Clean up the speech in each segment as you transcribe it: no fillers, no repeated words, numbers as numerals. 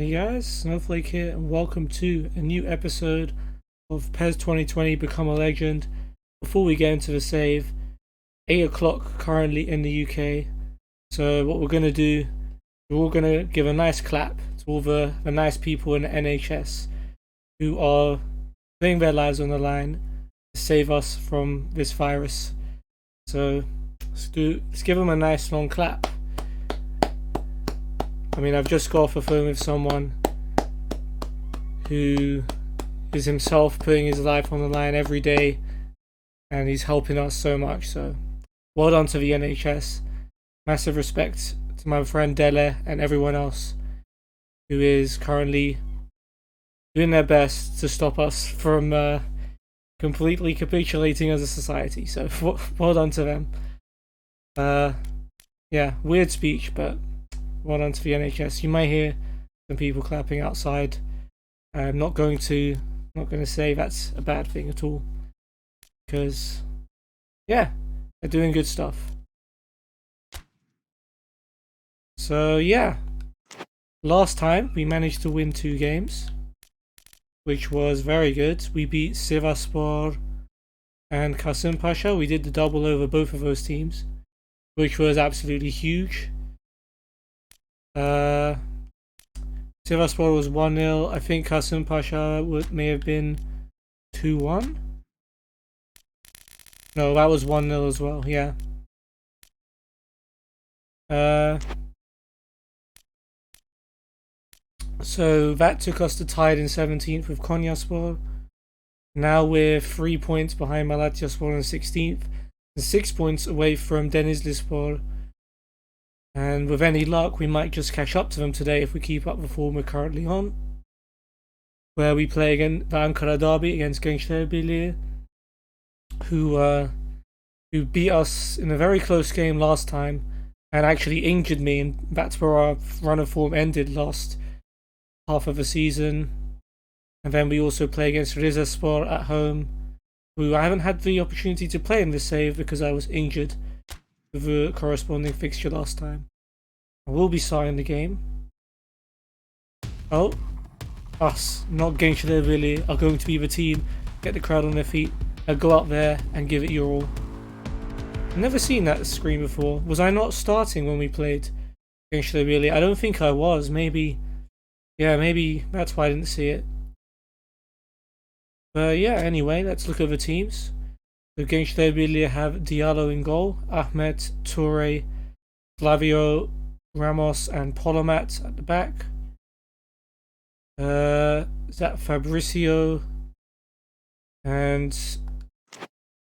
Hey guys, Snowflake here, and welcome to a new episode of PES 2020 Become a Legend. Before we get into the save, 8 o'clock currently in the UK. So what we're going to do, we're all going to give a nice clap to all the nice people in the NHS who are putting their lives on the line to save us from this virus. So let's give them a nice long clap. I mean, I've just got off the phone with someone who is himself putting his life on the line every day, and he's helping us so much. So, well done to the NHS. Massive respect to my friend Dele and everyone else who is currently doing their best to stop us from completely capitulating as a society. So, well done to them. Yeah, weird speech, but well done to the NHS. You might hear some people clapping outside. I'm not going to say that's a bad thing at all, because yeah, they're doing good stuff. So yeah, last time we managed to win 2 games, which was very good. We beat Sivasspor and Kasımpaşa. We did the double over both of those teams, which was absolutely huge. Sivasspor was 1-0. I think Kasımpaşa may have been 2-1. No, that was 1-0 as well, yeah. So that took us to tied in 17th with Konyaspor. Now we're 3 points behind Malatyaspor in 16th, and 6 points away from Denizlispor. And with any luck, we might just catch up to them today if we keep up the form we're currently on, where we play again the Ankara derby against Gençlerbirliği, who beat us in a very close game last time and actually injured me, and that's where our run of form ended last half of the season. And then we also play against Rizespor at home, who I haven't had the opportunity to play in this save because I was injured with the corresponding fixture last time. I will be starting the game. Oh, us, not Gençlerbirliği, are going to be the team, get the crowd on their feet, and go out there and give it your all. I've never seen that screen before. Was I not starting when we played Gençlerbirliği? I don't think I was. Maybe that's why I didn't see it. But yeah, anyway, let's look at the teams. So Gençlerbirliği have Diallo in goal, Ahmet, Toure, Flavio, Ramos and Polomat at the back. Is that Fabricio? And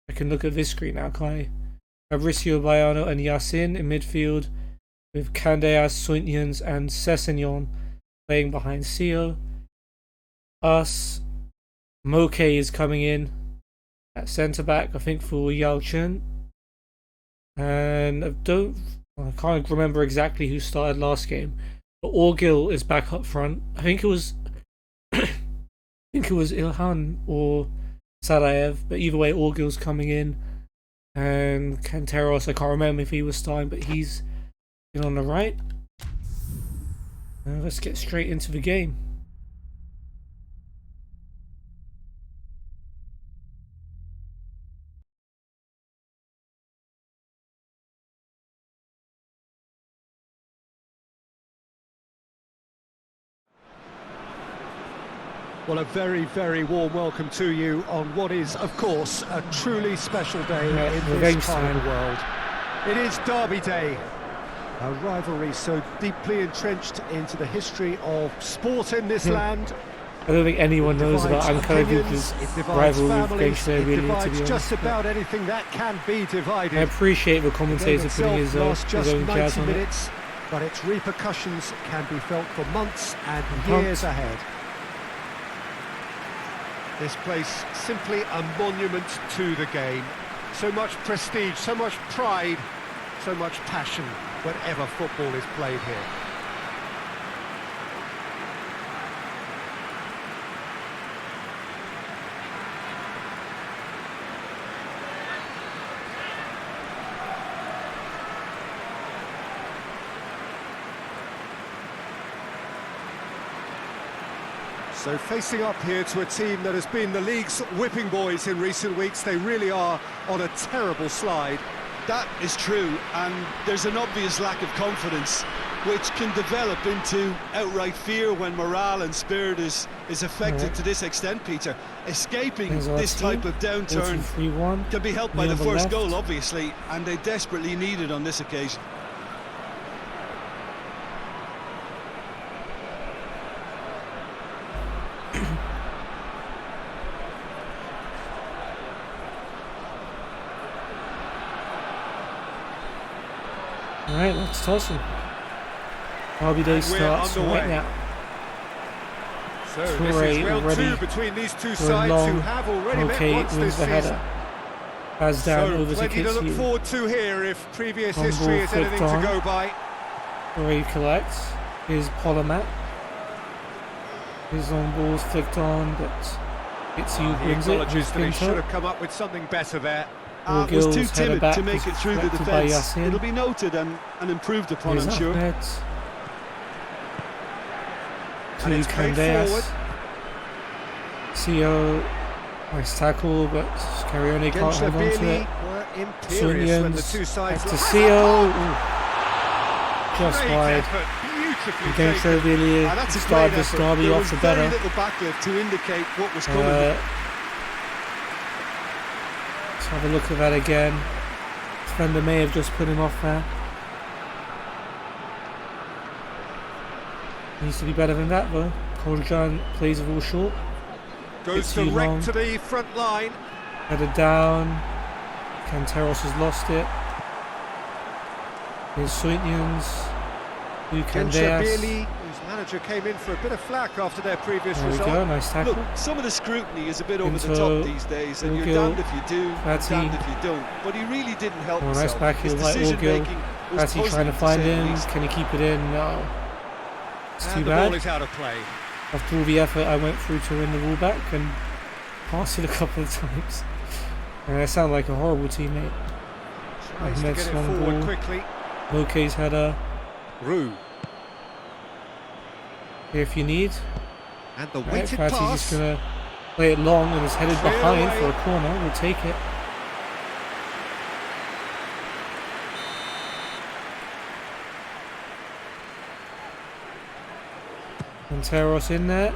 I can look at this screen now, can't I? Fabricio, Baiano and Yasin in midfield, with Candeas, Soynians and Sessegnon playing behind CEO. Us, Moke is coming in at centre back, I think, for Yalchin. And I can't remember exactly who started last game, but Orgil is back up front. I think it was Ilhan or Sarajev, but either way, Orgil's coming in, and Kanteros, I can't remember if he was starting, but he's in on the right. Let's get straight into the game. Well, a very, very warm welcome to you on what is, of course, a truly special day in this part of the world. It is Derby Day, a rivalry so deeply entrenched into the history of sport in this land. I don't think anyone knows about Ankara's rivalry with Gençlerbirliği, to be honest. Just about anything that can be divided. I appreciate the commentator putting his own jazz on it. But its repercussions can be felt for months and years ahead. This place simply a monument to the game. So much prestige, so much pride, so much passion whenever football is played here. So facing up here to a team that has been the league's whipping boys in recent weeks, they really are on a terrible slide. That is true, and there's an obvious lack of confidence, which can develop into outright fear when morale and spirit is affected to this extent, Peter. Escaping this type of downturn can be helped by the first goal, obviously, and they desperately need it on this occasion. Alright, let's toss him. Derby Day starts right now. So this is round two between these two sides who have already met once this season. Has down over the plenty to look forward to here if previous history is anything to go by. Already collects. Here's Polymat. His long ball's flicked on, but it's you wins it. He should have come up with something better there. Was too timid to make it through the defence. It'll be noted and improved upon, I'm sure. And it's played forward. CO, nice tackle, but Scarione can't hold on to it. Sunions, back to CO. Just wide. Against really start this derby off the better. Little backlift to indicate what was coming. Let's have a look at that again. Defender may have just put him off there. Needs to be better than that though. Koljan plays the ball short. Goes direct to the front line. Headed down. Canteros has lost it. Here's Soitians. Whose manager came in for a bit of flack after their previous result. There we go, nice tackle. Look, some of the scrutiny is a bit over the top these days, and you're damned if you do, damned if you don't. But he really didn't help himself. Nice back heel, right Orgil. Patty trying to find him. Can he keep it in? No. It's too bad. The ball is out of play. After all the effort I went through to win the ball back and pass it a couple of times. And I sound like a horrible teammate. Tries to get it forward quickly. Moke's header. Rue. Here if you need. And the weighted pass. He's just going to play it long and is headed behind for a corner. We'll take it. Monteros in there.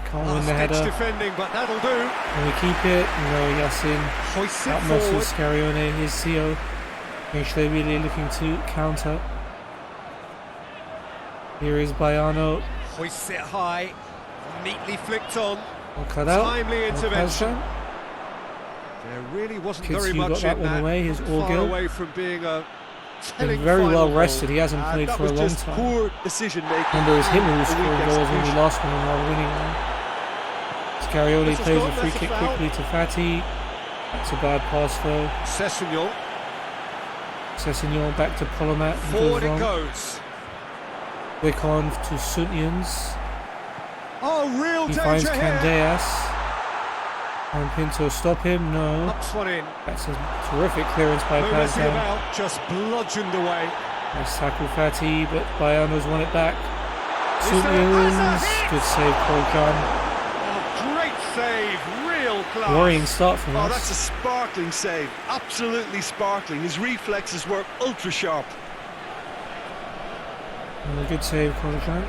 Can't win the header. Defending, but that'll do. And we keep it. No, Yassin. That muscle Scarione. Here's CO. Actually really looking to counter. Here is Baiano. Hoists it high. Neatly flicked on. Cut out. Timely intervention. There really wasn't very much in that. Here's Far away from being a been very well rested. He hasn't played for a long time. Poor decision making. Remember, it was him who was scoring goals when we lost one and now winning one. Scarioli plays a free kick quickly to Fati. That's a bad pass though. Sessignon back to Polymat. Forward it goes. Wick on to Sunions. Oh, real he danger finds here. Candeas. And Pinto stop him? No. Ups one in. That's a terrific clearance by Pazdan. Just bludgeoned away. Nice tackle Fati, but Baiano's won it back. Sunions. Good save, Koljan. Oh, great save. Real class. Worrying start from us. Oh, that's a sparkling save. Absolutely sparkling. His reflexes were ultra sharp. And a good save, Koljan.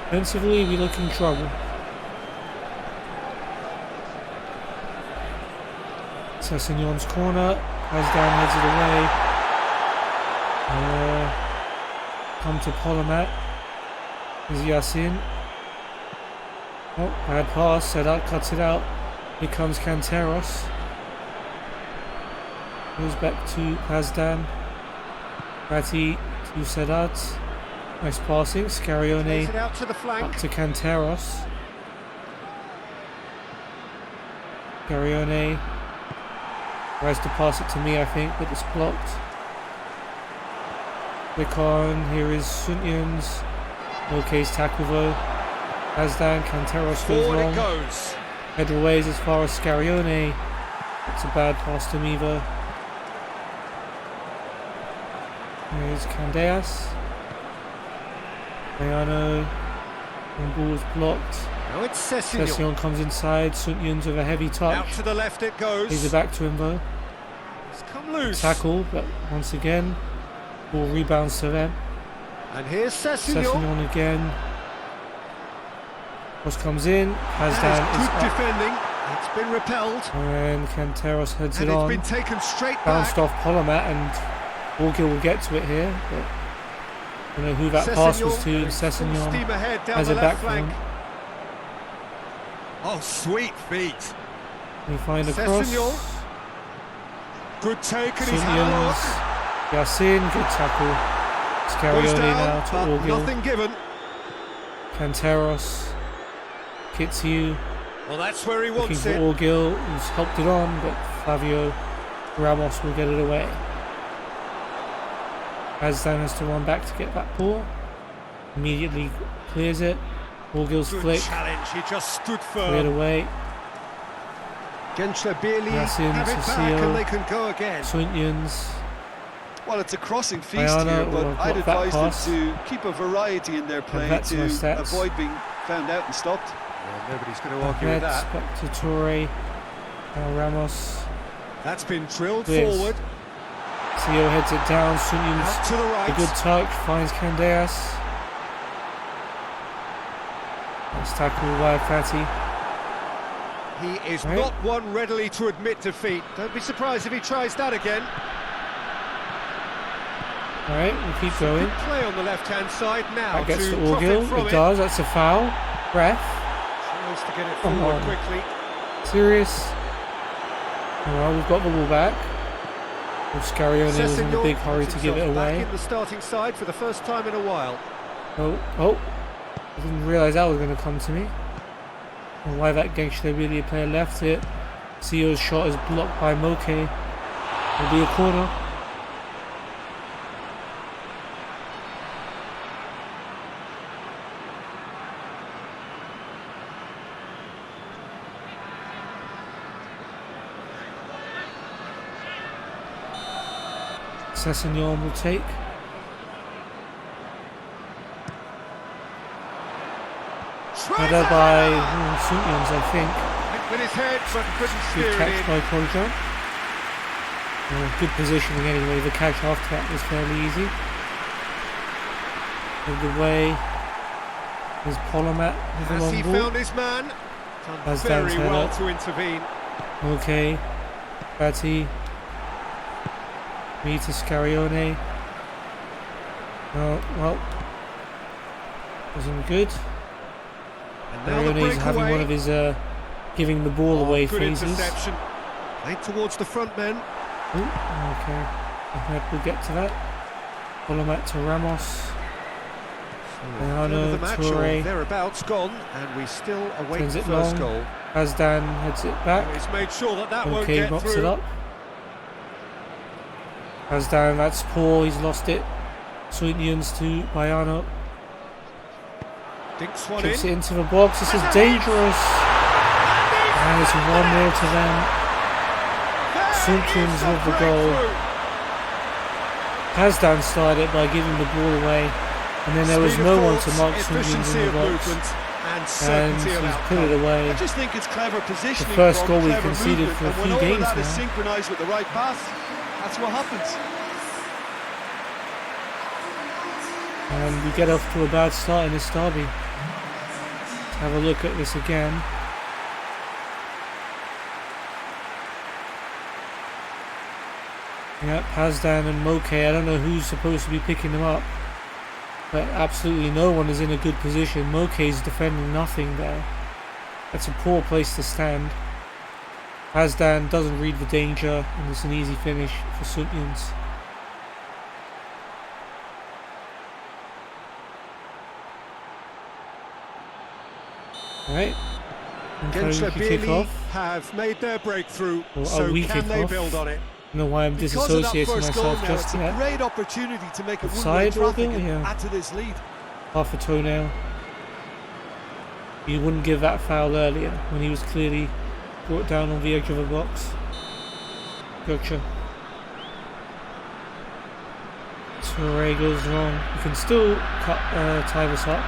Defensively, we look in trouble. Sessignon's corner. Pazdan heads it away. Come to Polymat. Is Yassin. Oh, bad pass. Sedat cuts it out. Here comes Canteros. Goes back to Pazdan. Fati to Sedat. Nice passing. Scarione out to the flank. Up to Canteros. Scarione tries to pass it to me, I think, but it's blocked. Click on. Here is Sunions. Moke's tackle though. Pazdan. Canteros goes long. Header away as far as Scarione. It's a bad pass to me though. Here's Candeas. Bayano. And ball is blocked. Now it's Sessignon. Sessignon comes inside. Suntyuns with a heavy touch. Out to the left it goes. He's it back to him though. It's come loose. Tackle, but once again, ball rebounds to them. And here's Sessignon. Sessignon again. Cross comes in. That Hazdan is is good up. defending. It's been repelled. And Canteros heads And it it's on. been taken straight Bounced back. off Polomat, and Orgil will get to it here. But I don't know who that pass was to. Sessignon steam ahead down has the it back left for him. flank. Oh, sweet feet. We find a cross. Sessignon. Good take, and he's had a look. Yassin, good tackle. Goes Scarione now down, to but Orgil. nothing given. Canteros. Kitsu. Well, that's where he Looking wants for it. Orgil, who's helped it on, but Flavio Ramos will get it away. Hazdan has to run back to get that ball. Immediately clears it. Orgil's Good flick. challenge, he just stood Cleared firm. away. Gensler barely Yassin, have it back Cecile. and they can go again. Suntyuns. Well, it's a crossing feast Bayano here, will but I'd block that advise pass. them to keep a variety in their play that's my to stats. avoid being found out and stopped. Well, nobody's going to argue with Heads that. back to Torre. Now Ramos. That's been drilled Clears. forward. Theo heads it down. Suntyuns. Out to the right. A good touch. Finds Candeas. Nice tackle by Fatty. He is Right. not one readily to admit defeat. Don't be surprised if he tries that again. Alright, we'll keep going. Good play on the left-hand side now. That gets to profit Orgil. from It does. That's a foul. Ref. Tries to get it Come forward on. quickly. Serious. Alright, we've got the ball back. Well, Scarione was in a Sessignon big hurry puts to give it himself back away. in the starting side for the first time in a while. Oh. I didn't realise that was going to come to me. And why that gangster really player left it. Ceo's shot is blocked by Moke. It'll be a corner. Sessignon will take. Header by Suntyuns, I think. With his head, but couldn't steer Good it catch in. by Kolja. Good positioning anyway. The catch after that was fairly easy. Of the way is Polomat with the Has he long ball. found his man? Done Has very Dan's well header. to intervene. Okay. Batty. Me to Scarione. Oh, well. Wasn't good. And now the Scarione is having breakaway. one of his giving the ball away Good phases. interception. Played towards the front men. Ooh, okay. Ahmed will get to that. Polomat to Ramos. End of the Bayano, match or Toure. thereabouts gone, and we still await Turns the it first long. goal. Hazdan heads it back. He's made sure that that won't Okay, get knocks through. it up. Hazdan, that's poor, he's lost it. Suntyuns to Bayano. Dinks one Chips in. it into the box, this is dangerous. And it's 1-0 to them. Suntyuns with the goal. Hazdan started it by giving the ball away. And then there was Speed no of one thought, to mark Suntyuns efficiency in the of box. movement, and And certainty of he's put outcome. it away. I just think it's clever positioning. first from goal we clever conceded movement, for a and few when all games of that is now. synchronised with the right pass, that's what happens. And we get off to a bad start in this derby. Let's have a look at this again. Yep, Hazdan and Moke. I don't know who's supposed to be picking them up, but absolutely no one is in a good position. Moke is defending nothing there. That's a poor place to stand. Hazdan doesn't read the danger, and it's an easy finish for Suntyuns. Right. And Gensler Kogi kick Bailey off. have made their breakthrough, Or so we can kick they off. build on it? I don't know why I'm Because of that disassociating first goal myself now, just it's a yet. great opportunity to make it Offside, one-way traffic Orgil? and Yeah. add to this lead. Half a toenail. You wouldn't give that foul earlier when he was clearly brought down on the edge of a box. Gotcha. Torre goes long. You can still tie this up.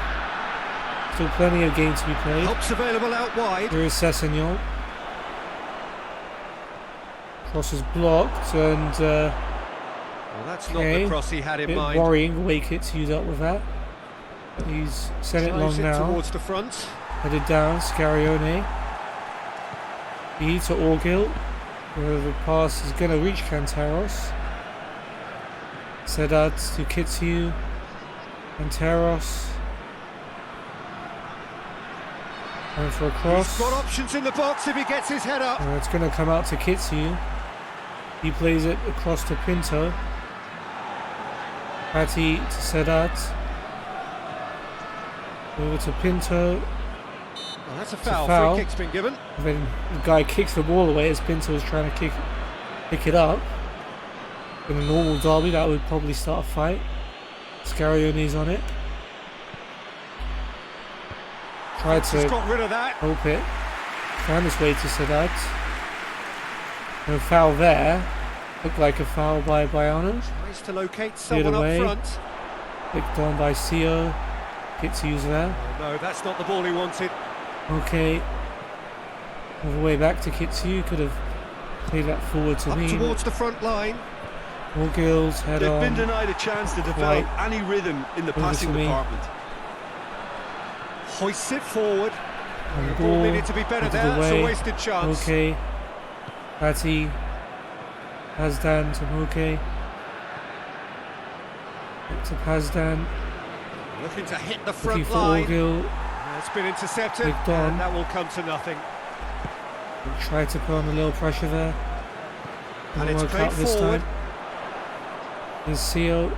Still plenty of game to be played. Helps available out wide. Here is Sessegnon. Cross is blocked and Well, that's not the cross he had in mind. Worrying the way Kitsu dealt with that. He's sent it long now. Towards the front. Headed down, Scarione. B to Orgil. The pass is going to reach Kantaros. Sedat to Kitsu. Kantaros. Going for a cross. He's got options in the box if he gets his head up. It's going to come out to Kitsu. He plays it across to Pinto. Patti to Sedat. Over to Pinto. Well, that's a foul. Free kick's been given. And then the guy kicks the ball away as Pinto is trying to pick it up. In a normal derby, that would probably start a fight. Scarione's on it. Tried to got rid of that. hope it. Found his way to Sedat. No foul there. Looked like a foul by Baiano. Tries to locate someone up front. Picked on by Sio. Kitsu's there. Oh, no, that's not the ball he wanted. Okay. All the way back to Kitsu. Could have played that forward to me. Towards the front line. Orgil's head on. They've been denied a chance to develop any rhythm in the passing department. Hoists it forward. And the ball needed to be better there. It's a wasted chance. Okay. Patti. Pazdan to Moke. Back to Pazdan. Looking to hit the front looking for line. Orgil. It's been intercepted, and that will come to nothing. Tried to put on a little pressure there. And it's played forward. There's Sio.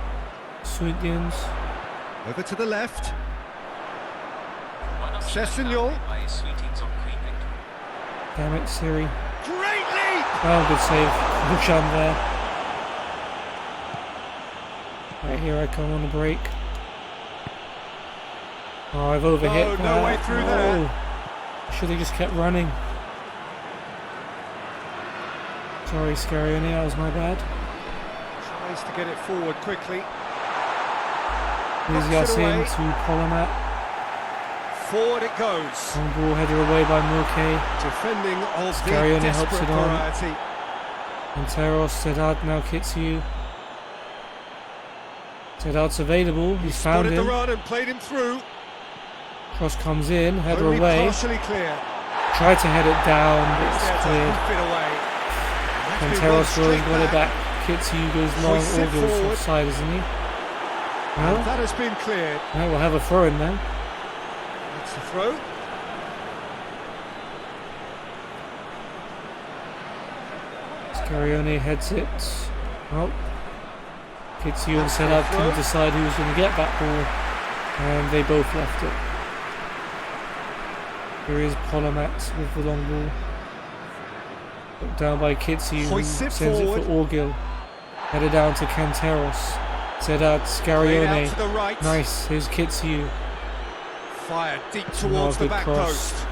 Sweetians. Over to the left. Sessegnon. Damn it, Siri. Great leap! Oh, good save. Buchan there. Right, here I come on the break. Oh, I've overhit that. No way through there. Should have just kept running. Sorry, Scarione, that was my bad. Tries to get it forward quickly. Here's Yasin to Polomat. Forward it goes. Long ball headed away by Moke. Defending of Scarione the helps desperate it on. variety. And Teros, Sedat now Kitsu. Sedat's available, he's found him. The run and played him through. Cross comes in, header Only away. Partially clear. Tried to head it down, but it's cleared. And Teros will got it back. Kitsu goes long, Orgil's offside, isn't he? No? That has been cleared. No, we'll have a throw in then. That's the throw. Scarione heads it. Well, Kitsu and Sedat can decide who's going to get that ball, and they both left it. Here is Polomat with the long ball. Put down by Kitsu, who sends it for Orgil. Headed down to Kantaros. Sedat, Scarione. Nice, here's Kitsu. Fired deep towards the back post.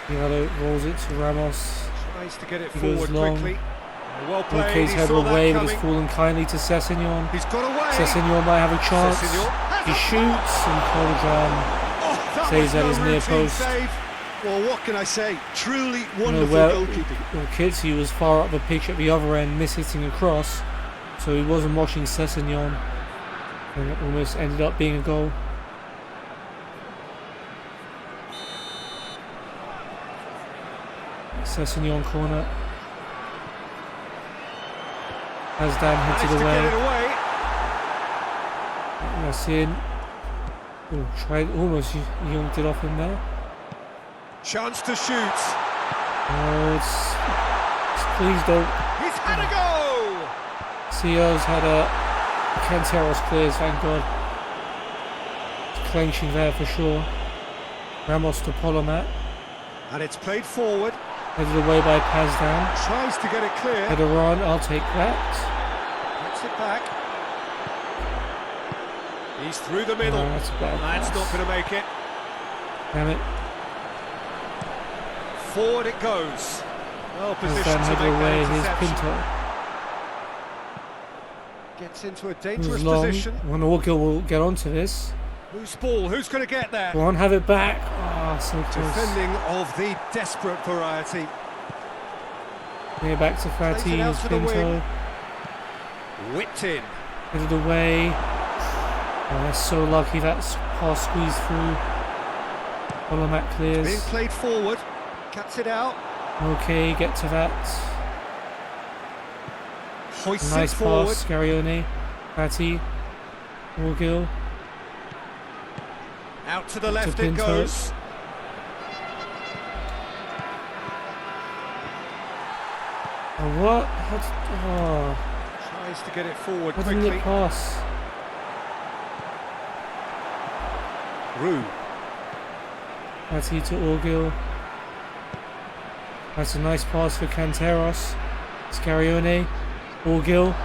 Diallo rolls it to Ramos. Tries to get it forward quickly. Well played. Moke's head away, but it's fallen kindly to Sessegnon. He's got away. Sessegnon might have a chance. He shoots, and Kolodran saves at his near post. Save. Well, what can I say? Truly wonderful goalkeeping. Well, Kitsu was far up the pitch at the other end, miss-hitting a cross, so he wasn't watching Sessegnon, and it almost ended up being a goal. Sessegnon corner. Pazdan heads it away. Yasin. Oh, tried almost yoinked it off him there. Chance to shoot. Oh, please don't. He's had a go. Sio's had a Kantaros clears, thank God. It's clenching there for sure. Ramos to Polomat. And it's played forward. Headed away by Pazdan. Tries to get it clear. Header on, I'll take that. Gets it back. He's through the middle. No, that's a bad pass. Not going to make it. Damn it. Forward it goes. Well As positioned Dan to headed make that away his interception. Pinto. Gets into a Who's dangerous long. position. When Orgill will get onto this. Loose ball, who's going to get there? Go on, have it back. Oh, so close. Defending of the desperate variety. Yeah, back to Plays it out Fatih, to the Pinto. wing. Whipped in. Headed away. Oh, that's so lucky that's pass squeezed through. Olomat Being clears. played forward. Cuts it out. Okay, get to that. Hoists Nice it forward. pass, Scarione. Fatih. Orgill. Out to the left it Pinto. goes. Oh, what? Oh, Tries to get it forward how didn't quickly. it pass? Rue. Fatih to Orgill. That's a nice pass for Canteros. Scarione. Orgill.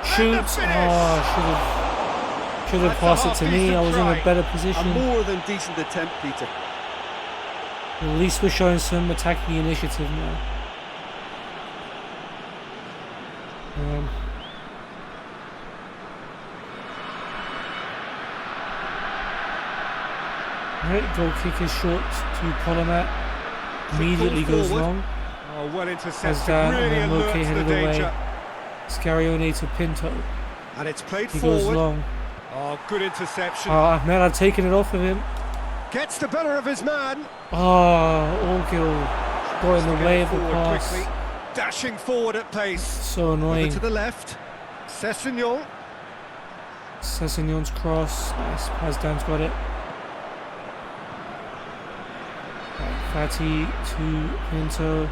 Shoots. Oh, should have passed it to me. I was in a better A position. more than decent attempt, Peter. At least we're showing some attacking initiative now. Right, goal kick is short to Polomat. Immediately goes forward. long. Oh, well intercepted. Dan, Really and then alert Moke to the headed away. danger. Scarione to Pinto. And it's played He goes forward. long. Oh, good interception. Ahmed had taken it off of him. Gets the better of his man. Orgill got in the Get way it of the forward pass. quickly. Dashing forward at pace. So Over annoying. to the left. Sessignon. Sessignon's cross. Nice. Pazdan's got it. Fatih to Pinto.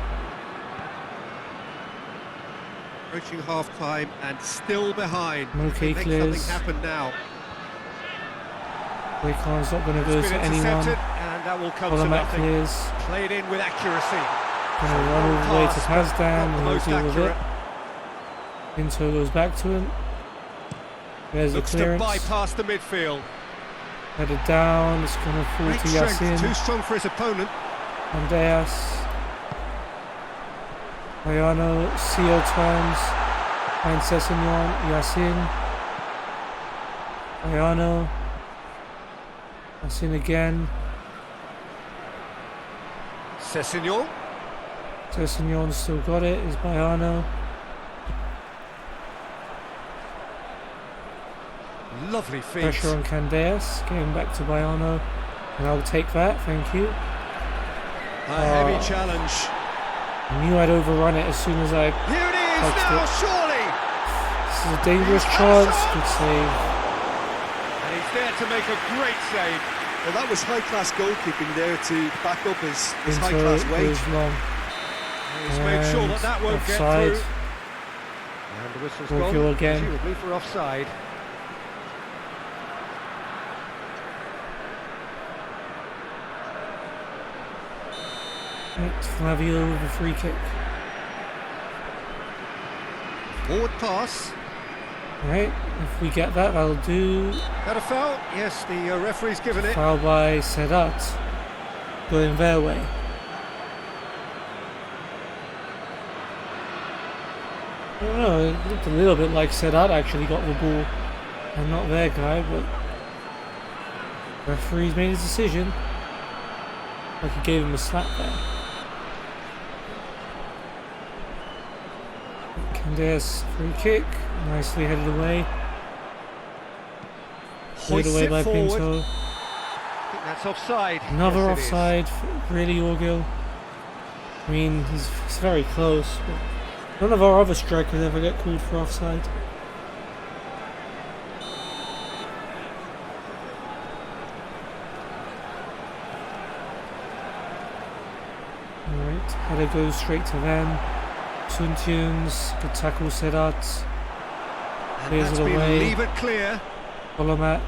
Approaching half-time and still behind. Moke Make clears. something happen now. Waycon's not going to go It's to been anyone. intercepted, and that will come to Olomat nothing. clears. Played in with accuracy. Going to run all the way to Pass, Pazdan. not the And most he'll deal with it. accurate. Pinto goes back to him. There's the Looks to clearance. bypass the midfield. Headed down. It's going to fall Great to strength, too Yassin. strong for his opponent. Andreas. Bayano. CO turns. Finds Sessignon. Yassin. Bayano. Yassin again. Sessignon. Sessignon still got it. Is Bayano. Lovely feet. Pressure on Candeas. Getting back to Bayano. And I'll take that. Thank you. A heavy challenge. I knew I'd overrun it as soon as I. Here it is touched now, it. surely. This is a dangerous chance. Good save. And he's there to make a great save. Well, that was high-class goalkeeping there to back up his Pinto high-class wage. goes long. He's made sure that that won't Offside. get through. And the whistle's Orgill gone, again. presumably for offside. Right, Flavio with a free kick. Forward pass. Right, if we get that, that'll do. Got a foul? Yes, the referee's given it. Foul by Sedat. Going their way. I don't know, it looked a little bit like Sedat actually got the ball and not their guy, but referee's made his decision. Like he gave him a slap there. Candeas free kick, nicely headed away. Played Hoists away it by forward. Pinto. I think that's offside. Another Yes, it is. offside, really, Orgill. I mean, he's very close, but none of our other strikers ever get called for offside. Alright, header goes straight to them. Suntunes, good tackle, Sedat. And Clears that's it been away. leave it clear. Olomat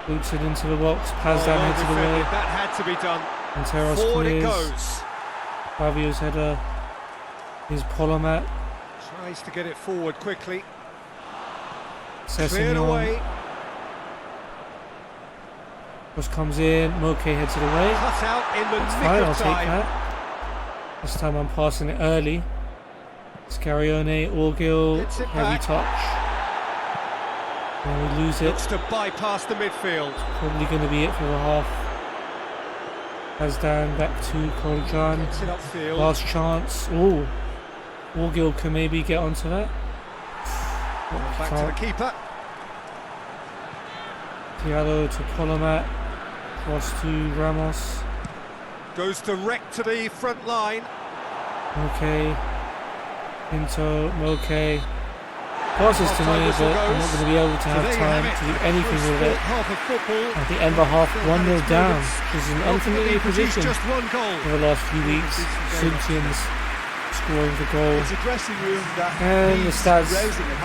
boots it into the box. Pazdan well heads it defended. away. That had to be done. And Teros Forward it clears. goes. Fabio's header is Polomat. Tries to get it forward quickly. Cleared Sessignon. away. Cross comes in. Moke heads it away. Cut out in the It's nick fine, of I'll take time. that. This time I'm passing it early. Scarione, Orgil, heavy touch. And we lose it. Looks to bypass the midfield. Probably going to be it for the half. Hasdan back to Koljan. Gets it upfield. Last chance. Oh, Orgil can maybe get onto that. Back to the keeper. Diallo to Polomat. Cross to Ramos. Goes direct to the front line. Okay. Into Moke. Passes to me, but I'm not going to be able to have time to do anything with it. At the end of half, 1-0 down, which is an unfamiliar position for the last few weeks. Suntian's scoring the goal. And the stats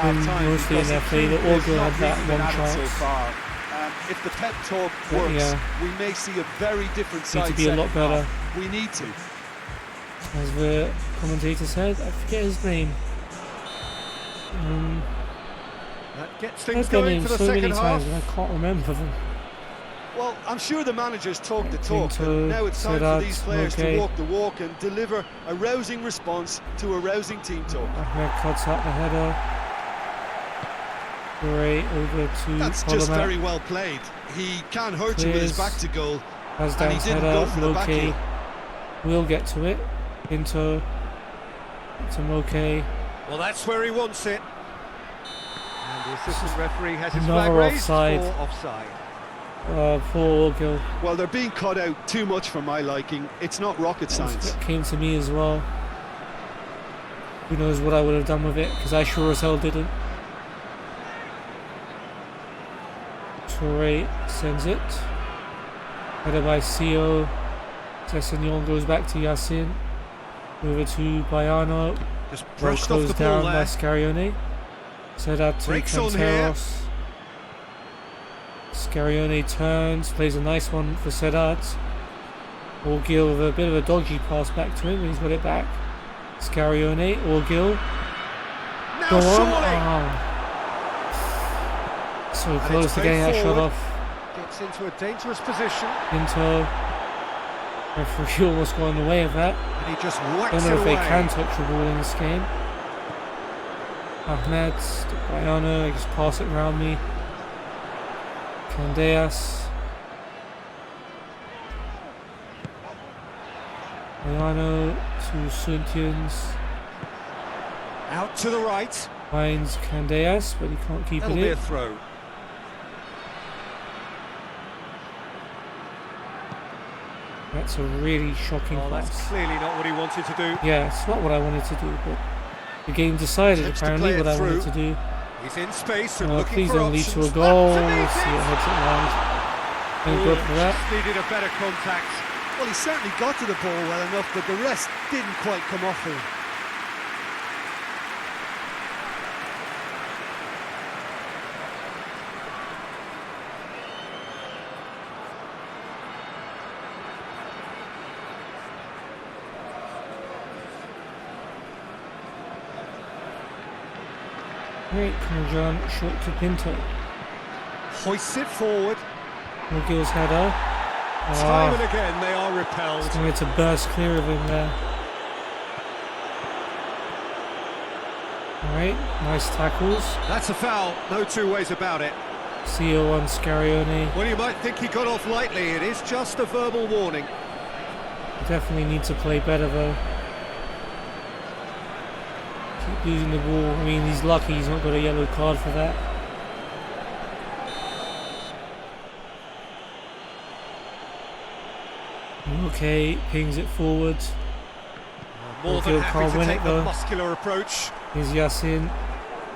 been mostly in their favour. Orgil had that one chance. If the pep talk works, we may see a very different side. Need to be a lot better. We need to. As the commentator said, I forget his name. That gets I've things done going him for the so many second times half. and I can't remember them. Well, I'm sure the managers talk the talk, but Pinto, now it's time Sedat, for these players okay. to walk the walk and deliver a rousing response to a rousing team talk. Ahmed cuts out the header. Great, over to That's just Polomat. very well played. He can't hurt you with his back to goal, and he Hasdan's didn't go header. for the back Moke heel. will get to it. Pinto to Moke. Well, that's where he wants it. And the assistant referee has his Another flag raised offside. for offside. Poor Orgil. Well, they're being cut out too much for my liking. It's not rocket science. That came to me as well. Who knows what I would have done with it, because I sure as hell didn't. Toure sends it. Headed by CO. Sessignon goes back to Yassin. Over to Baiano. Just Well brushed off closed the ball down by there. Scarione. Sedat to Breaks on here. Canteros. Scarione turns, plays a nice one for Sedat. Orgil with a bit of a dodgy pass back to him, but he's got it back. Scarione, Orgil. Now Go on. surely. So And close it's to getting played that shot forward. off. Gets into a dangerous position. Into. Referee almost got in the way of that. And he just whacks Don't it know if away. they can touch the ball in this game. Ahmed, to Baiano, I just pass it around me. Candeas. Baiano to Suntians. Out to the right. Finds Candeas, but he can't keep That'll it be a in. throw. That's a really shocking Oh, that's pass. clearly not what he wanted to do. Yeah, it's not what I wanted to do, but the game decided Attempts to apparently play it what I wanted through. to do. He's in space and looking Please for don't lead options. to a goal. That's See amazing. it heads it wide. Thank God for that. Just needed a better contact. Well, he certainly got to the ball well enough, but the rest didn't quite come off him. Great, John, short to Pinto. Hoists it forward. Orgil's header. Time and again they are repelled. Wanted to burst clear of him there. Alright, nice tackles. That's a foul, no two ways about it. CO on Scarione. Well, you might think he got off lightly. It is just a verbal warning. Definitely need to play better though. Keep losing the ball. I mean, he's lucky he's not got a yellow card for that. Okay, pings it forward. More than Orgil happy can't to win take it the though. muscular approach. Here's Yassin.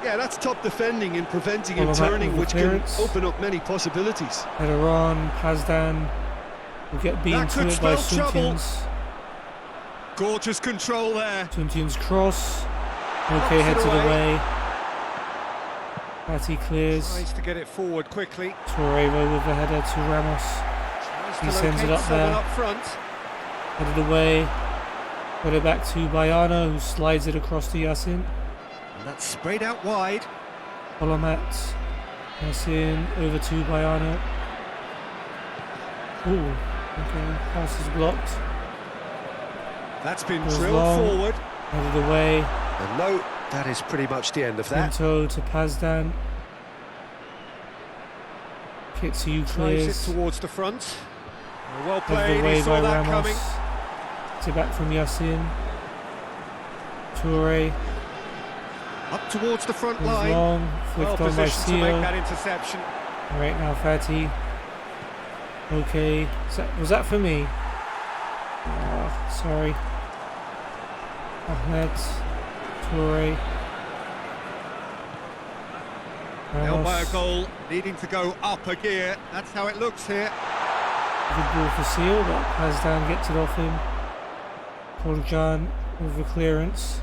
Yeah, that's top defending and preventing him Follow back turning, with which the can clearance. open up many possibilities. Header on, Pazdan will get beaten That to could it by spell trouble. Suntians. Gorgeous control there. Suntians cross. Okay, Knocks it heads it away. away. Batty clears. Tries to get it forward quickly. Torreira with the header to Ramos. Tries He to sends it locate up someone there. up front. Headed away. Got it back to Baiano, who slides it across to Yassin. And that's sprayed out wide. Polomat. Yassin over to Baiano. Ooh, okay, pass is blocked. That's been Goes drilled long. forward. Out of the way. And no, that is pretty much the end of that. Pinto to Pazdan. Kitsu Drives clears. it towards the front. Well Out of played, the way he saw by that Ramos. coming. To back from Yassin. Toure. Up towards the front Goes line. long. Well Flicked on by positioned to make Sio. that interception. Right now, Fatty. Okay. Was that for me? Oh, sorry. Ahmed. Toure. Held by a Ramos. goal, needing to go up a gear. That's how it looks here. Good ball for Seal, but Pazdan gets it off him. Poljan with the clearance.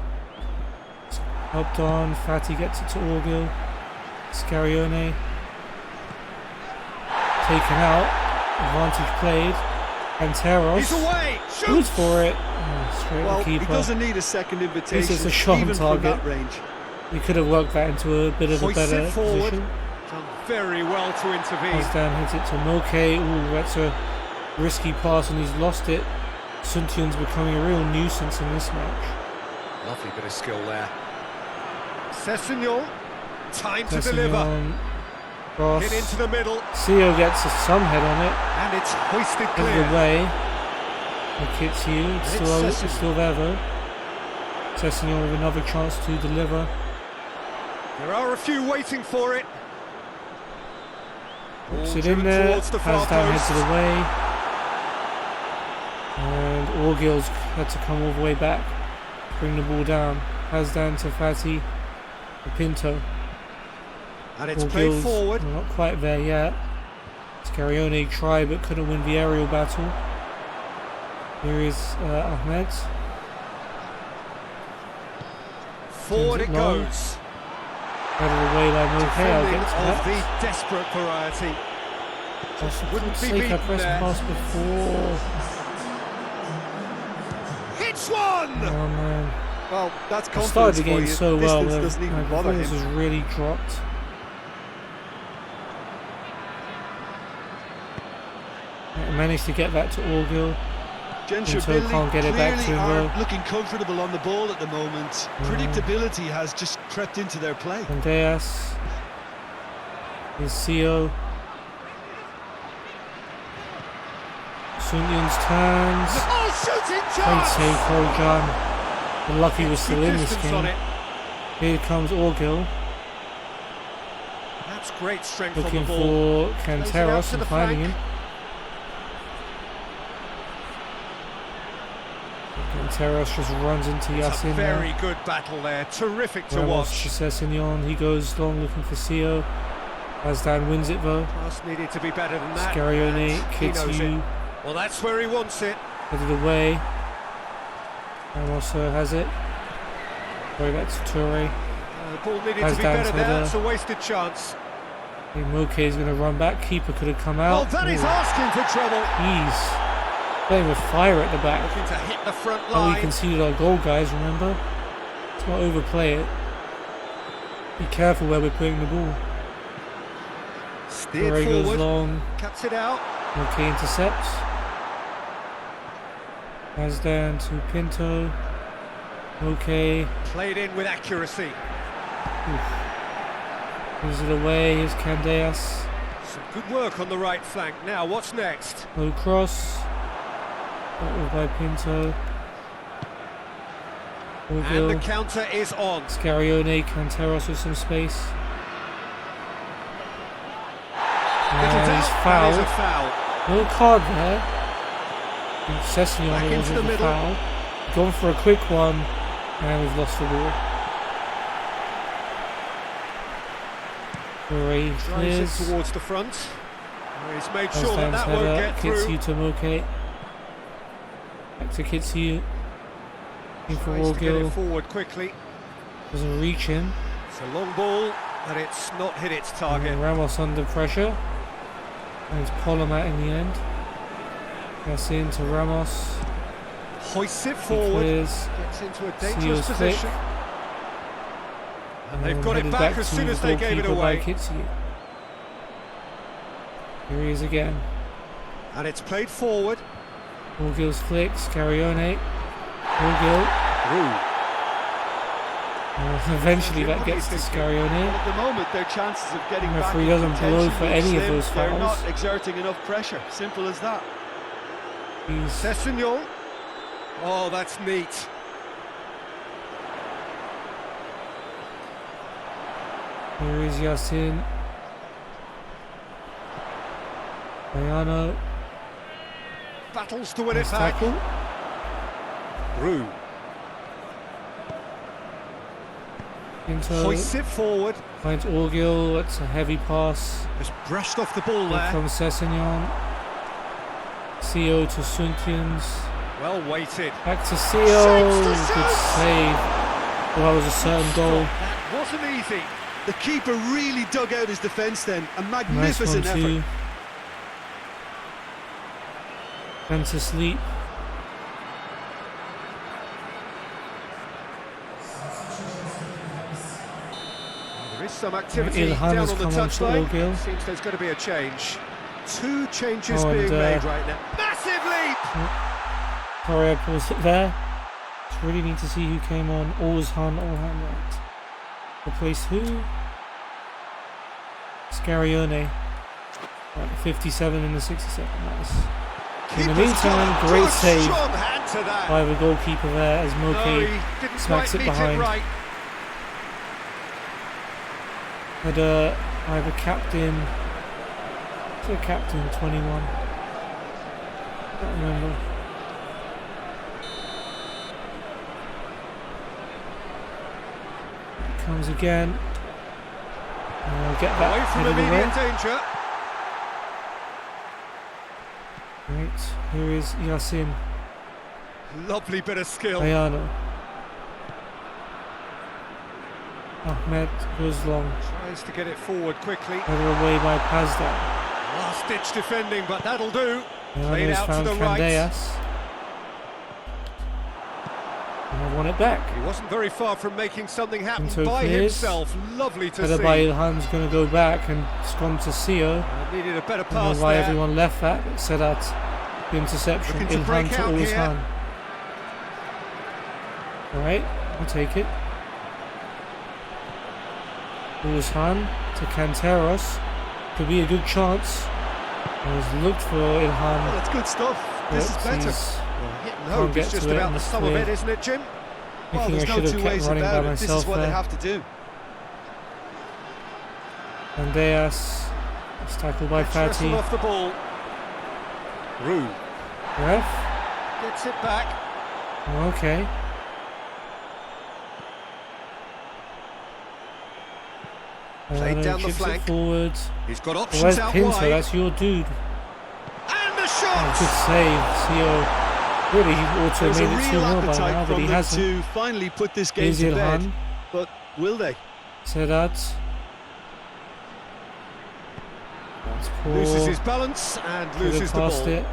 Helped on. Fatty gets it to Orgil. Scarione. Taken out. Advantage played. And Teros He's away. goes Shoots. for it. Oh, straight Well, at the he keeper. doesn't need a second invitation, This is a shot even on from target. that range. He could have worked that into a bit of a Hoists better it forward. position. Done very well to intervene. Pazdan hits it to Moke. Ooh, that's a risky pass and he's lost it. Suntion's becoming a real nuisance in this match. Lovely bit of skill there. Sessegnon, time to deliver. Sessegnon, cross. Hit into the middle, Sio gets some head on it. and it's hoisted Out of clear. the way. It hits you. It's And still, it's it's still there though. Sessegnon with another chance to deliver. There are a few waiting for it. Puts Ball it in driven there. towards the far Pazdan heads post. it away. And Orgil's had to come all the way back. Bring the ball down. Pazdan to Fatty. To Pinto. And it's played Orgil's forward. not quite there yet. Scarione tried but couldn't win the aerial battle. Here is Ahmed. Forward it Sends it long. goes. Out of the way like okay, I'll Defending get to of that. the desperate variety. Just for wouldn't God's be sake, I beaten pressed there. pass before. Hits one! Oh man. Well, that's I confidence started the for game you. so well, Distance but doesn't my even bother performance him. has really dropped. I managed to get that to Orgil. Genscher Pinto can't get it back clearly to him, aren't though. looking comfortable on the ball at the moment. Predictability has just crept into their play. Andreas. Here's Sio. Sunion's turns. Oh, shooting Great chance! save, Poljan. We're lucky we're still Good in this distance on game. it. Here comes Orgil. That's great strength on Looking the ball. for Plays it out Canteros to and the finding flank. him. Canteros just runs into It's a Yassin very now. good battle there. Terrific to Ramos watch. to Sessegnon. He goes long looking for Sio. Pazdan wins it though. Pass needed to be better than that. Scarione and he kicks knows you it. Well, that's where he wants it. out of the way. Ramos has it. Throw that to Toure. The ball needed to be Pazdan's better there. header. It's a wasted chance. Moke is going to run back. Keeper could have come out. Oh, that is Ooh, asking for trouble. He's playing with fire at the back. Looking to hit the front Oh, we line. conceded our goal, guys, remember? Let's not overplay it. Be careful where we're putting the ball. Steered Toure goes forward. long. Cuts it out. Okay, intercepts. Pazdan to Pinto. Okay. Played in with accuracy. Gives it away. Here's Candeas. Some good work on the right flank. Now, what's next? Low cross. Battled by Pinto. And the Orgil. counter is on. Scarione, Canteros with some space. Little And he's doubt, that is a fouled. foul. No card there. And Sessegnon Back was into with the a middle. foul. Gone for a quick one, and we've lost the ball. Toure Drives clears. it towards the front. He's made sure that Pazdan's that won't header. get through. Kitsu to Moke. Back to Kitsu. Looking for Tries to get it Orgil. forward quickly. Doesn't reach him. It's a long ball, but it's not hit its target. And Ramos under pressure. And it's Polomat in the end. Yassin to Ramos. Hoists it He forward. clears. Gets into a dangerous Seals position. flick. And they've got it headed back as to soon the as they gave it goalkeeper by away. Kitsu. Here he is again. And it's played forward. Orgil's flick. Scarione. Orgil. Eventually that gets to Scarione. At the moment, their chances of getting The back referee in doesn't blow contention for look any of slim. those They're fouls. not exerting enough pressure. Simple as that. Sessegnon. Oh, that's neat. Here is Yasin. Bayano. Battles to win Nice it back. tackle. Rue. Into Hoists it forward. finds Orgil. It's a heavy pass. Just brushed off the ball Here there. comes Sessegnon. CO to Suntians. Well weighted. Back to CO. Shapes to Good shoot. save. Well, that was a certain goal. That wasn't easy. The keeper really dug out his defence then. A Nice one magnificent effort. too. Went to sleep. There is some activity Ilhan down has on the come on to touchline. Orgil. Seems there's going to be a change. 2 changes Oh, and, being made right now. Massive leap! Correa pulls it there. Just really need to see who came on. Ozhan right. Replaced who? Scarione. Right, 57 in the 67. Nice. In the Keeper's meantime, got a great good, save strong hand to that. by the goalkeeper there as No, Moke he didn't smacks quite it meet behind. it right. Had either captain. What's a captain 21? Can't remember. Comes again. Get that Away from head of the immediate way. danger. Right, here is Yasin. Lovely bit of skill. Ayano. Ahmed goes long. Tries to get it forward quickly. Headed away by Pazda. Last ditch defending, but that'll do. Played Ayano's out to found the right. Candeas. And I want it back. He wasn't very far from making something happen Into by clears. himself. Lovely to Headed see. by Ilhan's going to go back and it's gone to Sio. Needed a better I don't pass know why there. everyone left that. It said that the interception. Looking to Ilhan break to out here. Ozhan. Alright, I'll take it. Ozhan to Canteros. Could be a good chance. I was looked for Well, Ilhan. that's good stuff. This is but better. he's Hitting Can't home get is just to it about and the it's sum of cleared. it, isn't it, Jim? Well, thinking I there's no should have two kept ways running by about it. This is myself what they there. have to do. Candeas. It's tackled by Wrestled Fati. off the ball. Rue Ref? gets it back. Okay. Played down the chips flank. it forward. He's got Oh, options where's out Pinto? wide. That's your dude. And the Oh, shot! good save. Sio. Really, he ought to There's have a made it 2-0 real by now, appetite but from he them hasn't. to finally put this game Here's to bed. Ilhan. But will they? Sedat. That's poor. Loses his balance and Could have loses the passed ball. it.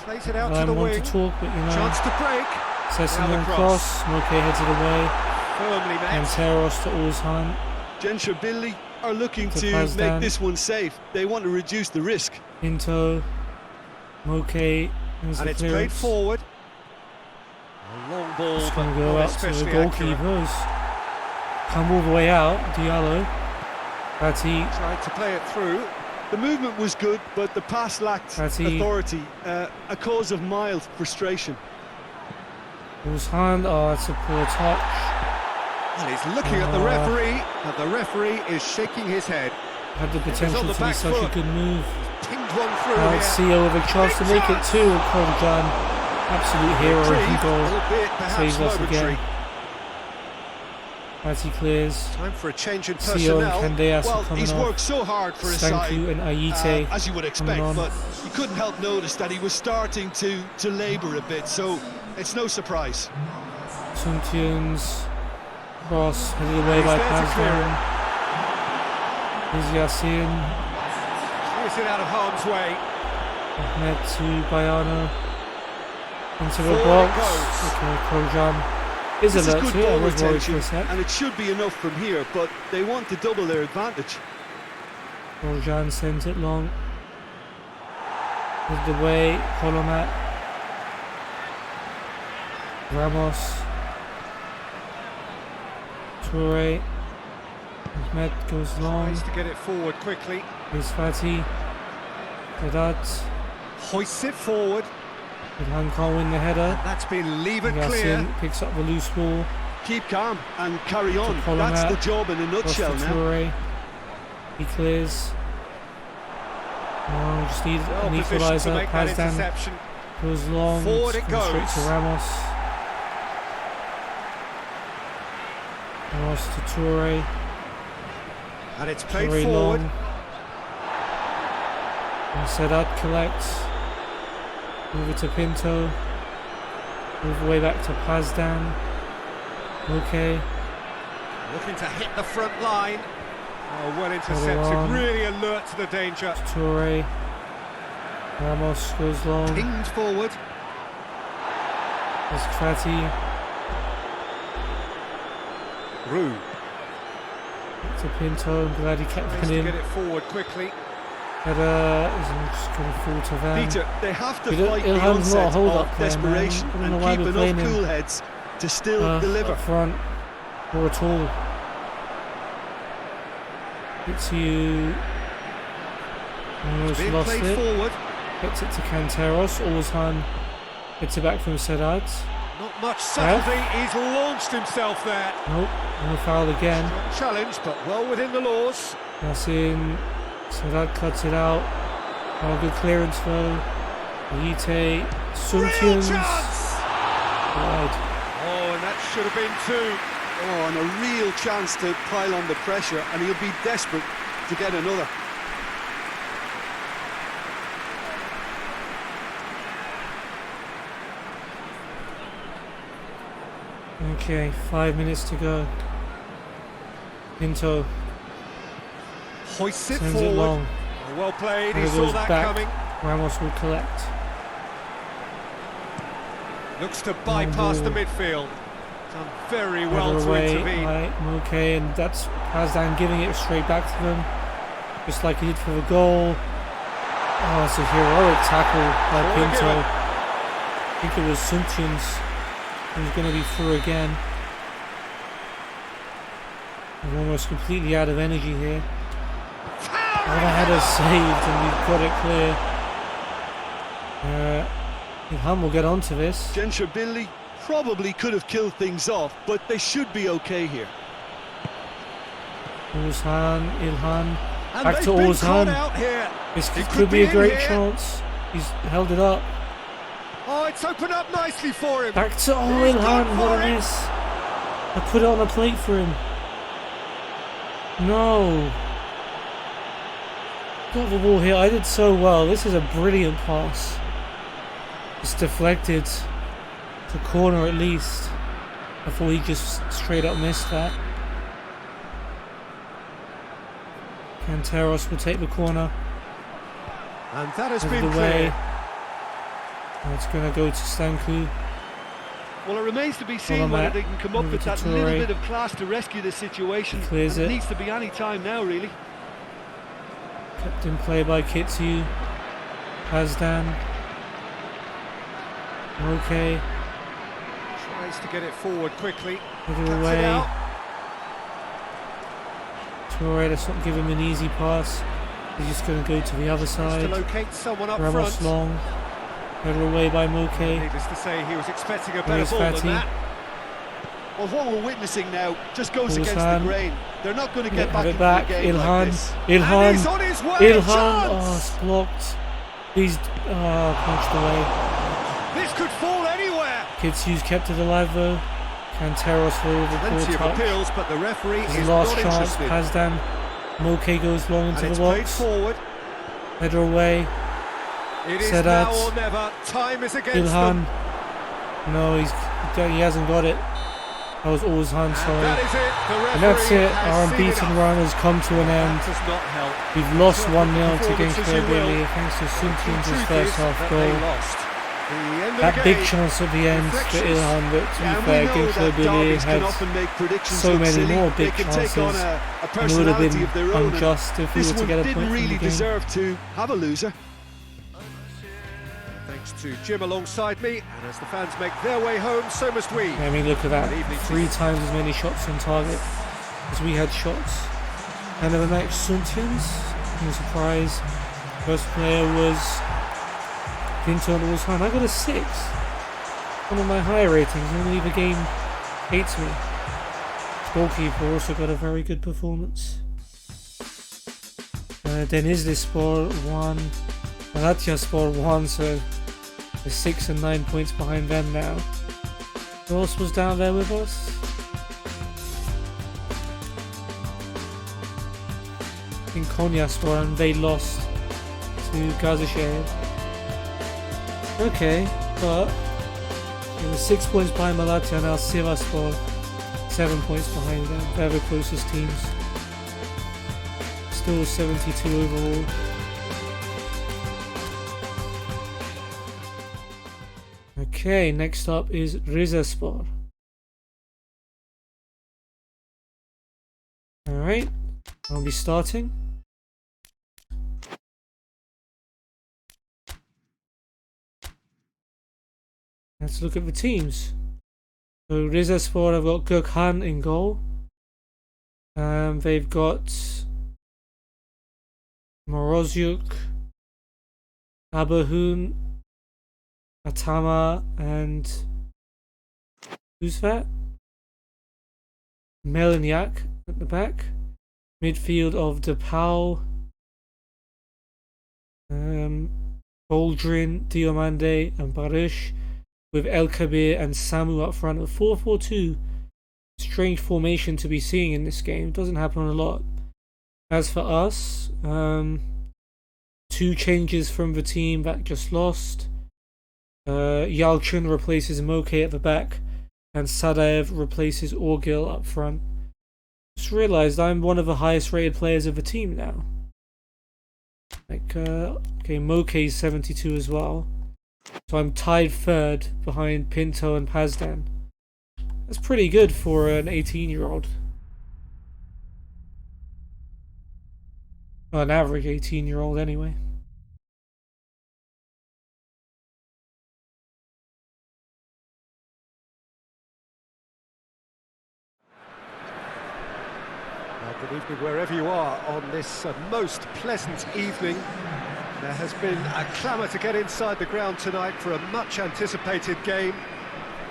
Plays it out I to the want to wing. talk, but you know. Chance to break. Sessegnon Now the cross. Moke heads it away. Firmly met. Canteros to Ozhan. Genshabilly are looking To to Pazdan. make this one safe. They want to reduce the risk. Pinto. Moke. There's And the it's played clearance. forward. A long ball, Just but going to go not out to the especially goalkeeper. accurate. Who's come all the way out. Diallo. Fati. Tried to play it through. The movement was good, but the pass lacked Fati. authority, a cause of mild frustration. Ozhan. Oh, it's a poor touch. And he's looking at the referee, and the referee is shaking his head. Had the potential on the to be back such foot. a good move. Pinged one through Now here. it's Sio with a chance to make it 2. And Korjan, absolute hero of the Retrieved, goal. albeit perhaps Saves us momentary. again. Fati clears. Time for a change in Sio personnel. and Candeas Well, are coming he's off. worked so hard for his side, Stanku and Aite as you would expect, coming on. but you couldn't help notice that he was starting to labour a bit, so it's no surprise. Suntians. Cross headed away He's by there to clear Pazdan. Here's Yasin. Clears it out of harm's way. Ahmed to Bayano. Into the Forward it box. goes. Okay, Korjan is This is alert good to it. I ball was worried for retention, a sec. and it should be enough from here, but they want to double their advantage. Korjan sends it long. With the way, Kolomat. Ramos. Toure. Ahmed goes long. Tries to get it forward quickly. Here's Fati. Vedat. Hoists it forward. Ilhan can't win the header. That's been levered Yasin clear. picks up the loose ball. Keep calm and carry on. To That's Polomat. the job in a nutshell now. Toure. He clears. Oh, just need Well an positioned to equaliser. make that Pazdan interception. goes long. Forward It's it gone straight to goes. Ramos. Ramos to Toure. And it's played Toure forward. long. And Sedat collects. Over to Pinto. Move away back to Pazdan. Okay. Looking to hit the front line. Oh, well intercepted. on. Really alert to the danger. Toure. Ramos goes long. Pinged forward. There's Fati. Rue. To Pinto. I'm glad he kept Tries to running. get it forward quickly. Header isn't just going to fall to Van. Peter, they have to We don't- fight the Ilhan's not a onset hold-up of player, man. desperation I don't and know why keep we're playing enough him. cool heads to still deliver. Up front or at all. It's you. Almost Being lost played it. forward. Gets it to Canteros. Ozhan gets it back from Sedat. Not much subtlety. He's launched himself there. Nope, no foul again. Strong challenge, but well within the laws. Yasin. Sedat cuts it out. Oh, good clearance though. Yite. Real Suntians. chance! Wide. Oh, and that should have been two. Oh, and a real chance to pile on the pressure, and he'll be desperate to get another. Okay, 5 minutes to go. Pinto Hoists it sends it forward. long. Oh, well played. He Header saw goes that back. coming. Ramos will collect. Looks to bypass the ball. midfield. Done very well Header to away. intervene. Right, okay, and that's Pazdan giving it straight back to them, just like he did for the goal. Oh, it's a heroic tackle by Corner Pinto. given. I think it was Suntians who's going to be through again. I'm almost completely out of energy here. Oh, the header's saved and we've got it clear. Ilhan will get onto this. Genshabilli probably could have killed things off, but they should be okay here. Ozhan, Ilhan, And back they've to been caught Ozhan. out here. This It could be be a in great here. chance. He's held it up. Oh, it's opened up nicely for him. Back to He's gone Ilhan. What for a it. miss. I put it on a plate for him. No. Got the ball here. I did so well. This is a brilliant pass. It's deflected to corner at least. I thought he just straight up missed that. Canteros will take the corner. And that has Over been the way. clear. And it's going to go to Stanku. Well, it remains to be seen Follow whether Matt. they can come up Over with to that little Toure. bit of class to rescue this situation. He clears And it. needs to be any time now, really. Kept in play by Kitsu. Pazdan. Okay. Tries to get it forward quickly. Put it Cuts it away. out. Toure, let's not give him an easy pass. He's just going to go to the other Tries to side. locate someone up Ramos front. long. Header away by Moke. Needless to say, he was expecting a better Where's ball Fati? than that. Well, what we're witnessing now just goes against Ozhan. the grain. They're not going to get Have back it into back. the game like Ilhan. this. And he's Ilhan. on his way. Ilhan. Oh, Chance! it's blocked. He's punched away. This could fall anywhere. Kitsu's kept it alive though. Canteros for the Plenty poor of touch. appeals, but the referee His is last not chance. interested. Pazdan. Moke goes long into And it's the played box. forward. Header away. It is Sedat. now or never. Time is against Ilhan. them. No, he hasn't got it. That was Ozhan, And sorry. that is it. The referee And that's it. has Our seen unbeaten enough. run has come to an end. That does not help. We've lost Well, 1-0 to performance as you will. Gainsborough thanks to The Suntians' truth first is half that goal. they lost. In the end of That the big game, chance at the end for reflections. Ilhan, but to be And we fair, know that Gainsborough derbies can had often make predictions so look many silly. more They big can take on chances, a and it would have personality been of their own. and unjust if we this were to one get a point didn't from the really game. deserve to have a loser. Thank Thanks to Jim alongside me, and as the fans make their way home, so must we. I mean, look at that. 3 times as many shots on target as we had shots. End of the match, Suntians. No surprise. First player was Pinto on all time. I got a 6. One of my higher ratings. Normally the game hates me. Goalkeeper also got a very good performance. Denizlispor 1. Malatyaspor 1, so they're 6 and 9 points behind them now. Who else was down there with us? I think Konyaspor, and they lost to Gazishev. Okay, but it was 6 points behind Malatya, now Sivasspor 7 points behind them. They're the closest teams. Still 72 overall. Okay, next up is Rizaspor. Alright, I'll be starting. Let's look at the teams. So Rizaspor have got Gökhan in goal. They've got Morozyuk, Abahun, Atama, and who's that? Melanyak at the back. Midfield of Depau, Boldrin, Diomande, and Baruch, with El Kabir and Samu up front. A 4-4-2. Strange formation to be seeing in this game. It doesn't happen a lot. As for us, 2 changes from the team that just lost. Yalchin replaces Moke at the back, and Sadaev replaces Orgil up front. Just realised I'm one of the highest rated players of the team now. Like, okay, Moke's 72 as well. So I'm tied 3rd behind Pinto and Pazdan. That's pretty good for an 18-year-old. Well, an average 18-year-old anyway. Good evening wherever you are on this most pleasant evening. There has been a clamour to get inside the ground tonight for a much anticipated game.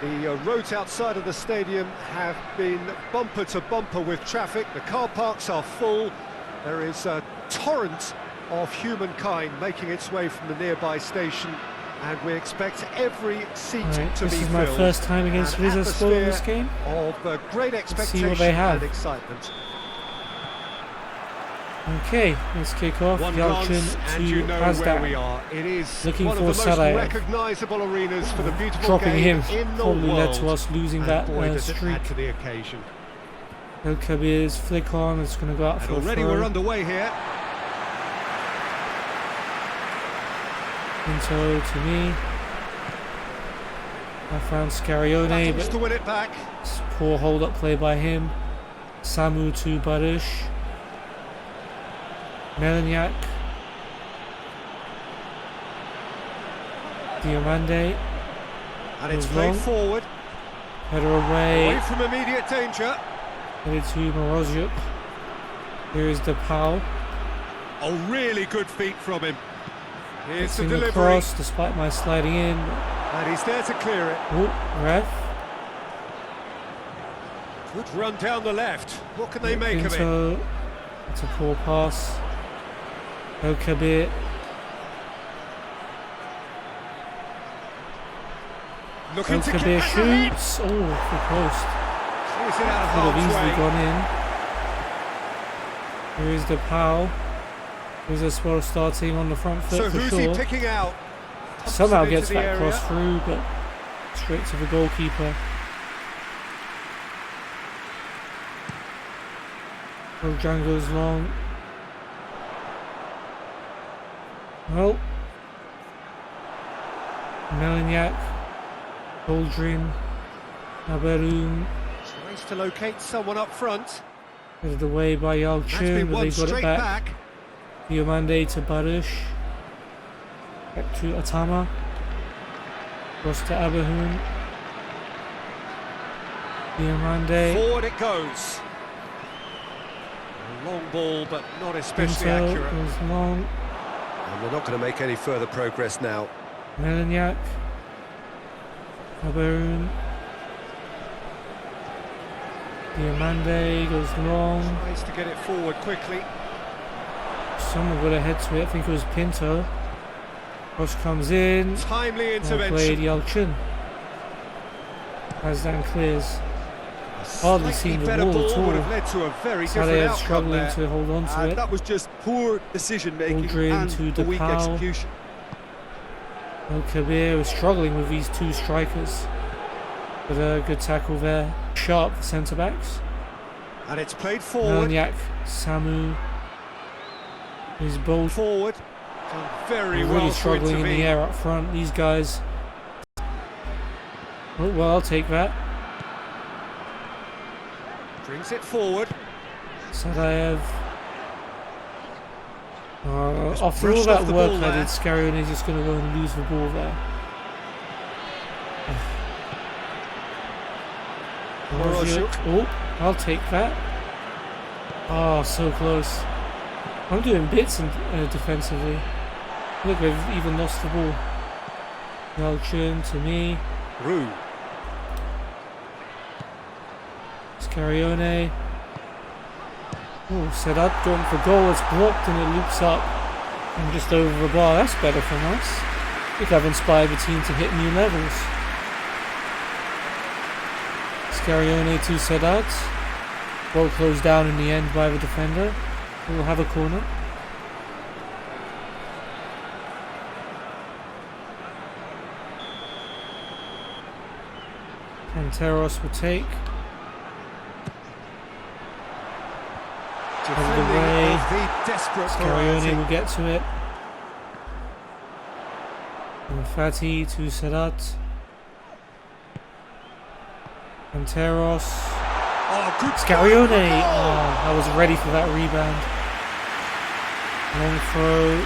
The roads outside of the stadium have been bumper to bumper with traffic. The car parks are full. There is a torrent of humankind making its way from the nearby station, and we expect every seat to be filled. This is my first time against Rizaspor in this game. Of great expectation see what they have. and excitement. Okay, let's kick off. Yalchin to you know where we are. It is looking one for of the most Sadaev. recognisable arenas for the beautiful Dropping game him in the probably world. led to us losing that streak. Add to the occasion. El Kabir's flick on, it's going to go out for a Already throw. we're underway here. Pinto to me. I found Scarione, Battles to but win it back. poor hold-up play by him. Samu to Baruch. Melanyak. Diomande. And it's was played long. forward. Header away. Away from immediate danger. Headed to Morozyuk. Here is Depau. Oh, really good feet from him. Here's the In the delivery. cross, despite my sliding in. And he's there to clear it. Oh, ref. Good run down the left. What can they make of it? Pinto. It's a poor pass. El Kabir. Looking El to Kabir get back ahead. shoots. Oh, for post. Clears it out of Could have harm's easily way. gone in. Here is Depau. There's a spot starting on the front foot So for who's sure. he picking out? Pumps Somehow it into gets the that area. cross through, but straight to the goalkeeper. Bojan goes long. Well, Melanyak, Boldrin, Aberum, Tries to locate someone up front. headed away by That's Yalchin, been but one they got straight it back. back. Diomande to Baruch. Back to Atama. Cross to Aberhoon. Diamande. Forward it goes. A long ball, but not especially Pinto accurate. goes long. And they're not going to make any further progress now. Melaniak. Aberhoon. Diamande goes long. Tries to get it forward quickly. Someone got a head to it. I think it was Pinto. Cross comes in. Timely Well intervention. played, Yalchin. Pazdan clears. Hardly seen the better ball at would all. have led to a very different Sadev outcome struggling there. to hold on to And it. that was just poor decision making Aldrin and to the weak Depau. execution. El Kabir was struggling with these two strikers. But a good tackle there. Sharp, the centre backs. And it's played forward. Melaniak, Samu. He's bold. Forward. Done very Really well for struggling in the intervening. air up front. These guys. Oh, well, I'll take that. Brings it forward. Sadaev. After all brushed that off the work ball I there. did, Scarione is just going to go and lose the ball there. Moroziuk. Oh, I'll take that. Oh, so close. I'm doing bits defensively. Look, we've even lost the ball. Yalchin to me. Rue. Scarione. Oh, Sedat going for goal. It's blocked and it loops up. And just over the bar. That's better from us. I think I've inspired the team to hit new levels. Scarione to Sedat. Ball closed down in the end by the defender. We'll have a corner. Panteros will take. Defending way. of the desperate Scarione variety. will get to it. And Fati to Sedat. Panteros. Oh, good Scarione! goal. Oh, I was ready for that rebound. Long throw.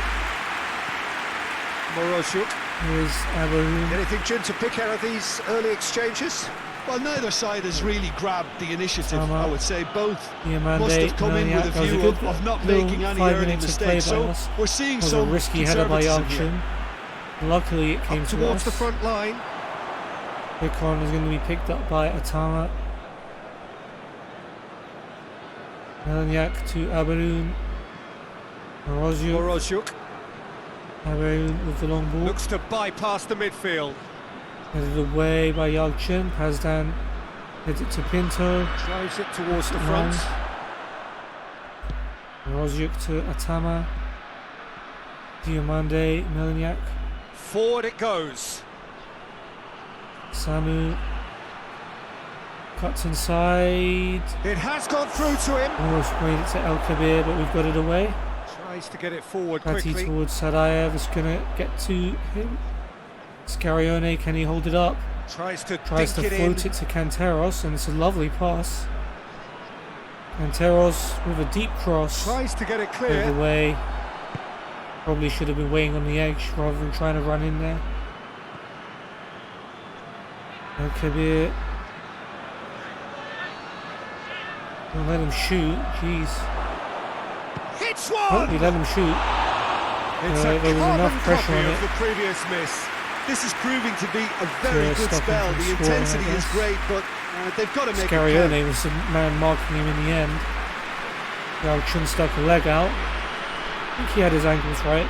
Moroziuk. Here's Aberhoon. Anything, Jim, to pick out of these early exchanges? Well, neither side has really grabbed the initiative, Tama. I would say. Both Diamande, must have come in with Melaniak. a That was view good of not little making any 5 early minutes of play mistakes. by So us. we're seeing That was a some risky header by conservatism here. Yalchin. Luckily it came Up to towards us. the front line. Bicon is going to be picked up by Atama. Melaniak to Aberhoon. Moroziuk. Moroziuk Aberhoon with the long ball. looks to bypass the midfield. Headed away by Yalchin. Pazdan heads it to Pinto. Drives it towards the Long. front. Moroziuk to Atama. Diamande, Melaniak. Forward it goes. Samu. Cuts inside. It has gone through to him. Almost made it to El Kabir, but we've got it away. Tries to get it forward Fati quickly. towards Sadaev. It's going to get to him. Scarione, can he hold it up? Tries to Tries to dink it float in. it to Canteros, and it's a lovely pass. Canteros with a deep cross. Tries to get it Over clear. the way. Probably should have been waiting on the edge rather than trying to run in there. El Kabir. Don't let him shoot. Jeez. Hits Oh, one. he let him shoot. It's there a was enough carbon pressure copy on of it. the previous miss. This is proving to be a very To good stop him spell. from The scoring, I intensity is guess. great, but they've got to make it count. Scarione was the man marking him in the end. Yalchin stuck a leg out. I think he had his ankles right.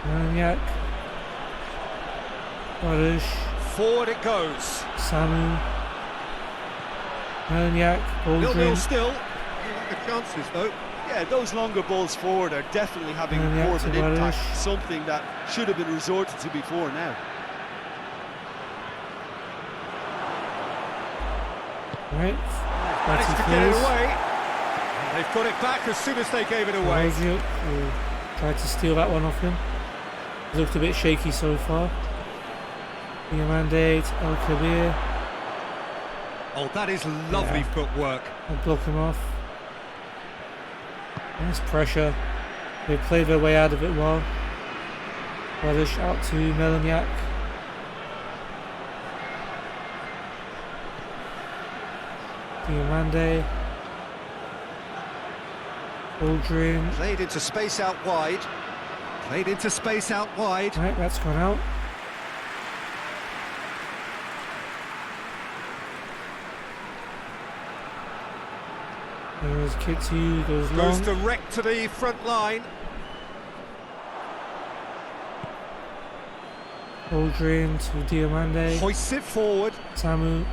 Melaniak. Barish. Forward it goes. Samu. Melaniak. 0-0 Aldrin. still. You like the chances though. Yeah, those longer balls forward are definitely having Yeah, more of an Tavares. impact. Something that should have been resorted to before now. Right. Managed Fati to get it clears. away. And they've got it back as soon as they gave it away. Moroziuk tried to steal that one off him. Looked a bit shaky so far. Diamande to El Kabir. Oh, that is lovely footwork. I'll block him off. Nice pressure. They played their way out of it well. Radish out to Melaniak. Diamande. Aldrin. Played into space out wide. Played into space out wide. Right, that's gone out. There's Kitsu, goes long. Goes direct to the front line. Aldrin to Diamande. Hoists it forward. Samu.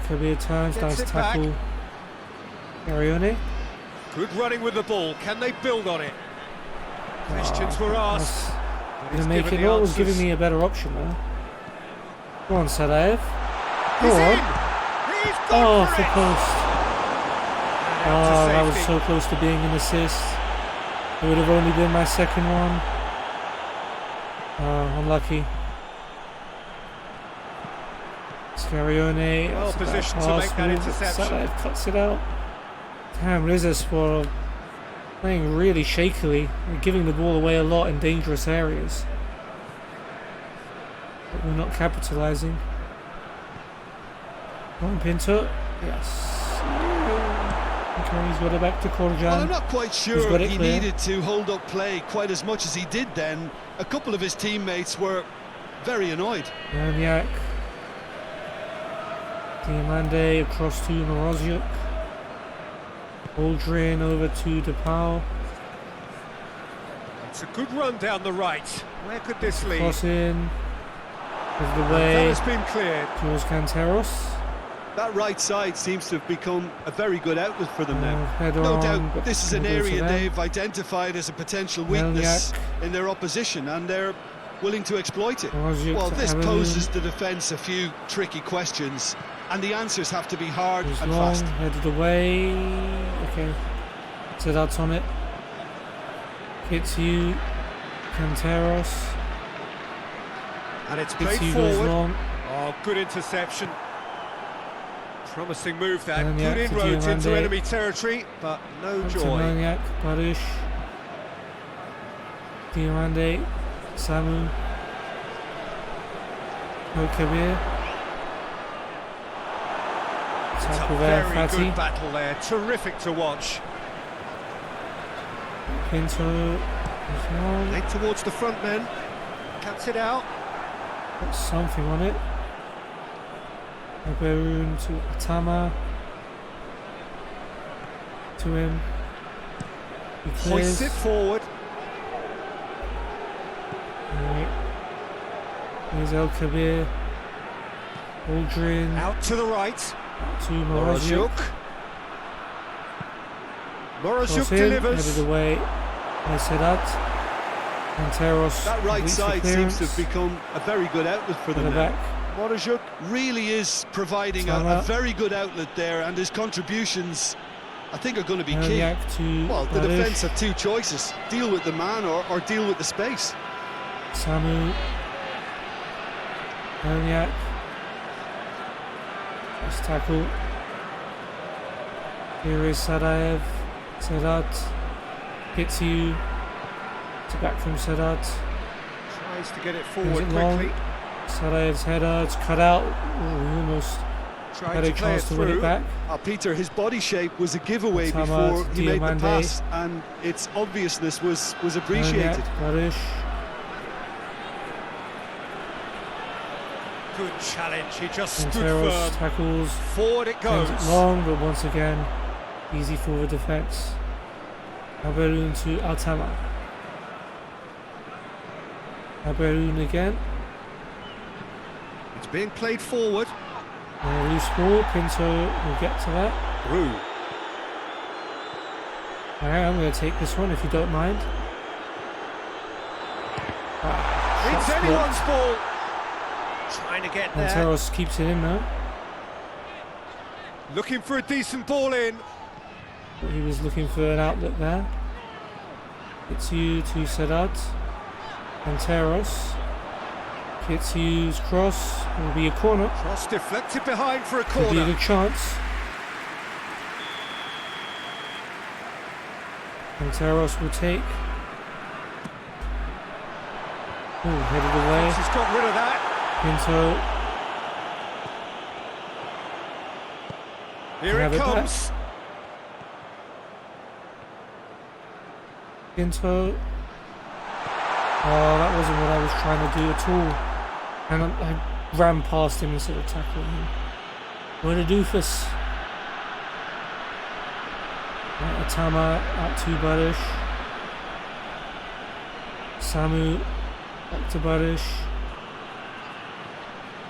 Kabir turns, Gets nice it tackle. back. Arione. Good running with the ball. Can they build on it? Questions were asked. but he's Gonna make given it. the What was answers. giving me a better option there? Go on, Sadaev. Go He's on. in. He's Oh, gone for for it. post. And out Oh, to that was safety. so close to being an assist. It would have only been my second one. Unlucky. Scarione. Well that's a bad positioned to pass. make that interception. Sadaev cuts it out. Damn, Rizespor playing really shakily, giving the ball away a lot in dangerous areas. But we're not capitalising. Come on, Pinto. Yes. Okay, he's got it back to Korjan. Well, I'm not quite He's sure got it he clear. needed to hold up play quite as much as he did then. A couple of his teammates were very annoyed. Maniac. Diamande across to Moroziuk. Aldrin over to DePaul. It's a good run down the right. Where could this lead? Cross in. Of the That way has been cleared. towards Canteros. That right side seems to have become a very good outlet for them now. Head No on, doubt but this is an gonna go to area them. they've identified as a potential weakness in their opposition, and they're willing to exploit it. Moroziuk Well, to this Avalon. poses the defence a few tricky questions, and the answers have to be hard He's and long, fast. headed away. Okay. Sedat's on it. Hits you. Canteros. And it's Hits played you, goes forward. long. Oh, good interception. Promising move that. Melaniak Good to inroads into Diamande. enemy territory, but no Up to joy. Melaniak, Baruch. Diamande. Samu. Kabir. It's a Tackle there, very Fatty. good battle there. Terrific to watch. Pinto. Goes long. Late towards the front men. Cuts it out. Got something on it. Aberun to Atama. To him. He Hoists clears. it forward. Right. Here's El Kabir. Aldrin. Out to the right. To Moroziuk. Moroziuk Cross in. delivers. Headed away. I said that. Canteros. That right completes the side seems to have clearance. become a very good outlet for them Put it now. back. Moroziuk really is providing a Sama. very good outlet there, and his contributions, I think, are going to be key. Melaniak to Well, the Baruch. defence have two choices: deal with the man or deal with the space. Samu. Melaniak. Nice tackle. Here is Sadaev. Sedat. Hits you. To back from Sedat. Tries to get it Is forward it long? quickly. Sadaev's header. It's cut out. Ooh, he almost Trying had to a play it chance to win it through. back. Peter, his body shape was a giveaway Atama before to he made the Diamande. pass, and its obviousness was appreciated. Melaniak, Baruch. Good challenge. He just stood Canteros firm. tackles. Forward it Sends goes. it long, but once again, easy forward defence. Aberun to Altama. Aberun again. It's being played forward. Loose ball. Pinto will get to that. Through. Alright, I'm going to take this one if you don't mind. It's shot's anyone's ball. Trying to get there. Canteros keeps it in now. Looking for a decent ball in. But he was looking for an outlet there. It's you to Sedat. Anteros. Kitsu's cross will be a corner. Cross deflected behind for a Could be a corner. good chance. Anteros will take. Oh, headed away. He's got rid of that. Pinto. Here Have it it back. comes. Pinto. Oh, that wasn't what I was trying to do at all. And I ran past him instead of tackling him. What a doofus. Right, Atama out to Barish. Samu back to Barish.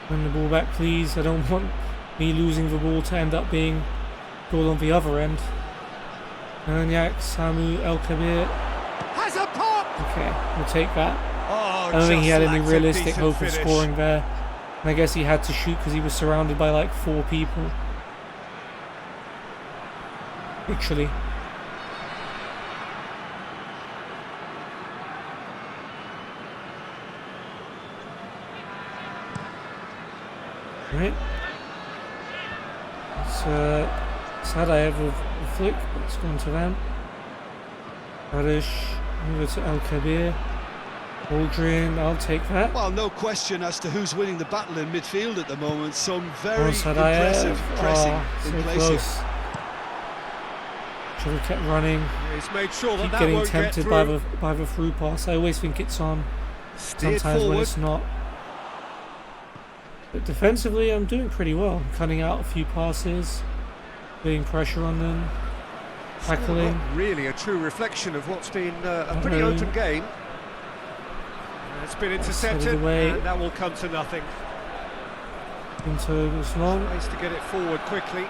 Win the ball back, please. I don't want me losing the ball to end up being goal on the other end. Melaniak, Samu, El Kabir. Has a pop. Okay, we'll take that. Oh, I don't think he had any just lacked a realistic decent hope of finish. scoring there. And I guess he had to shoot because he was surrounded by like 4 people. Literally. Right. It's Sadaev with a flick, but it's gone to them. Barish over to El Kabir. Aldrin, I'll take that. Well, no question as to who's winning the battle in midfield at the moment. Some very On Sadaev. impressive pressing Oh, in so place close. Should have kept running. He's made sure that Keep that getting won't get tempted through. by the through pass. I always think it's on. Steered Sometimes when forward. it's not. But defensively, I'm doing pretty well. I'm cutting out a few passes, putting pressure on them, tackling. Not really a true reflection of what's been a pretty No. open game. It's been intercepted, away. and that will come to nothing. Into this long. Nice to get it forward quickly.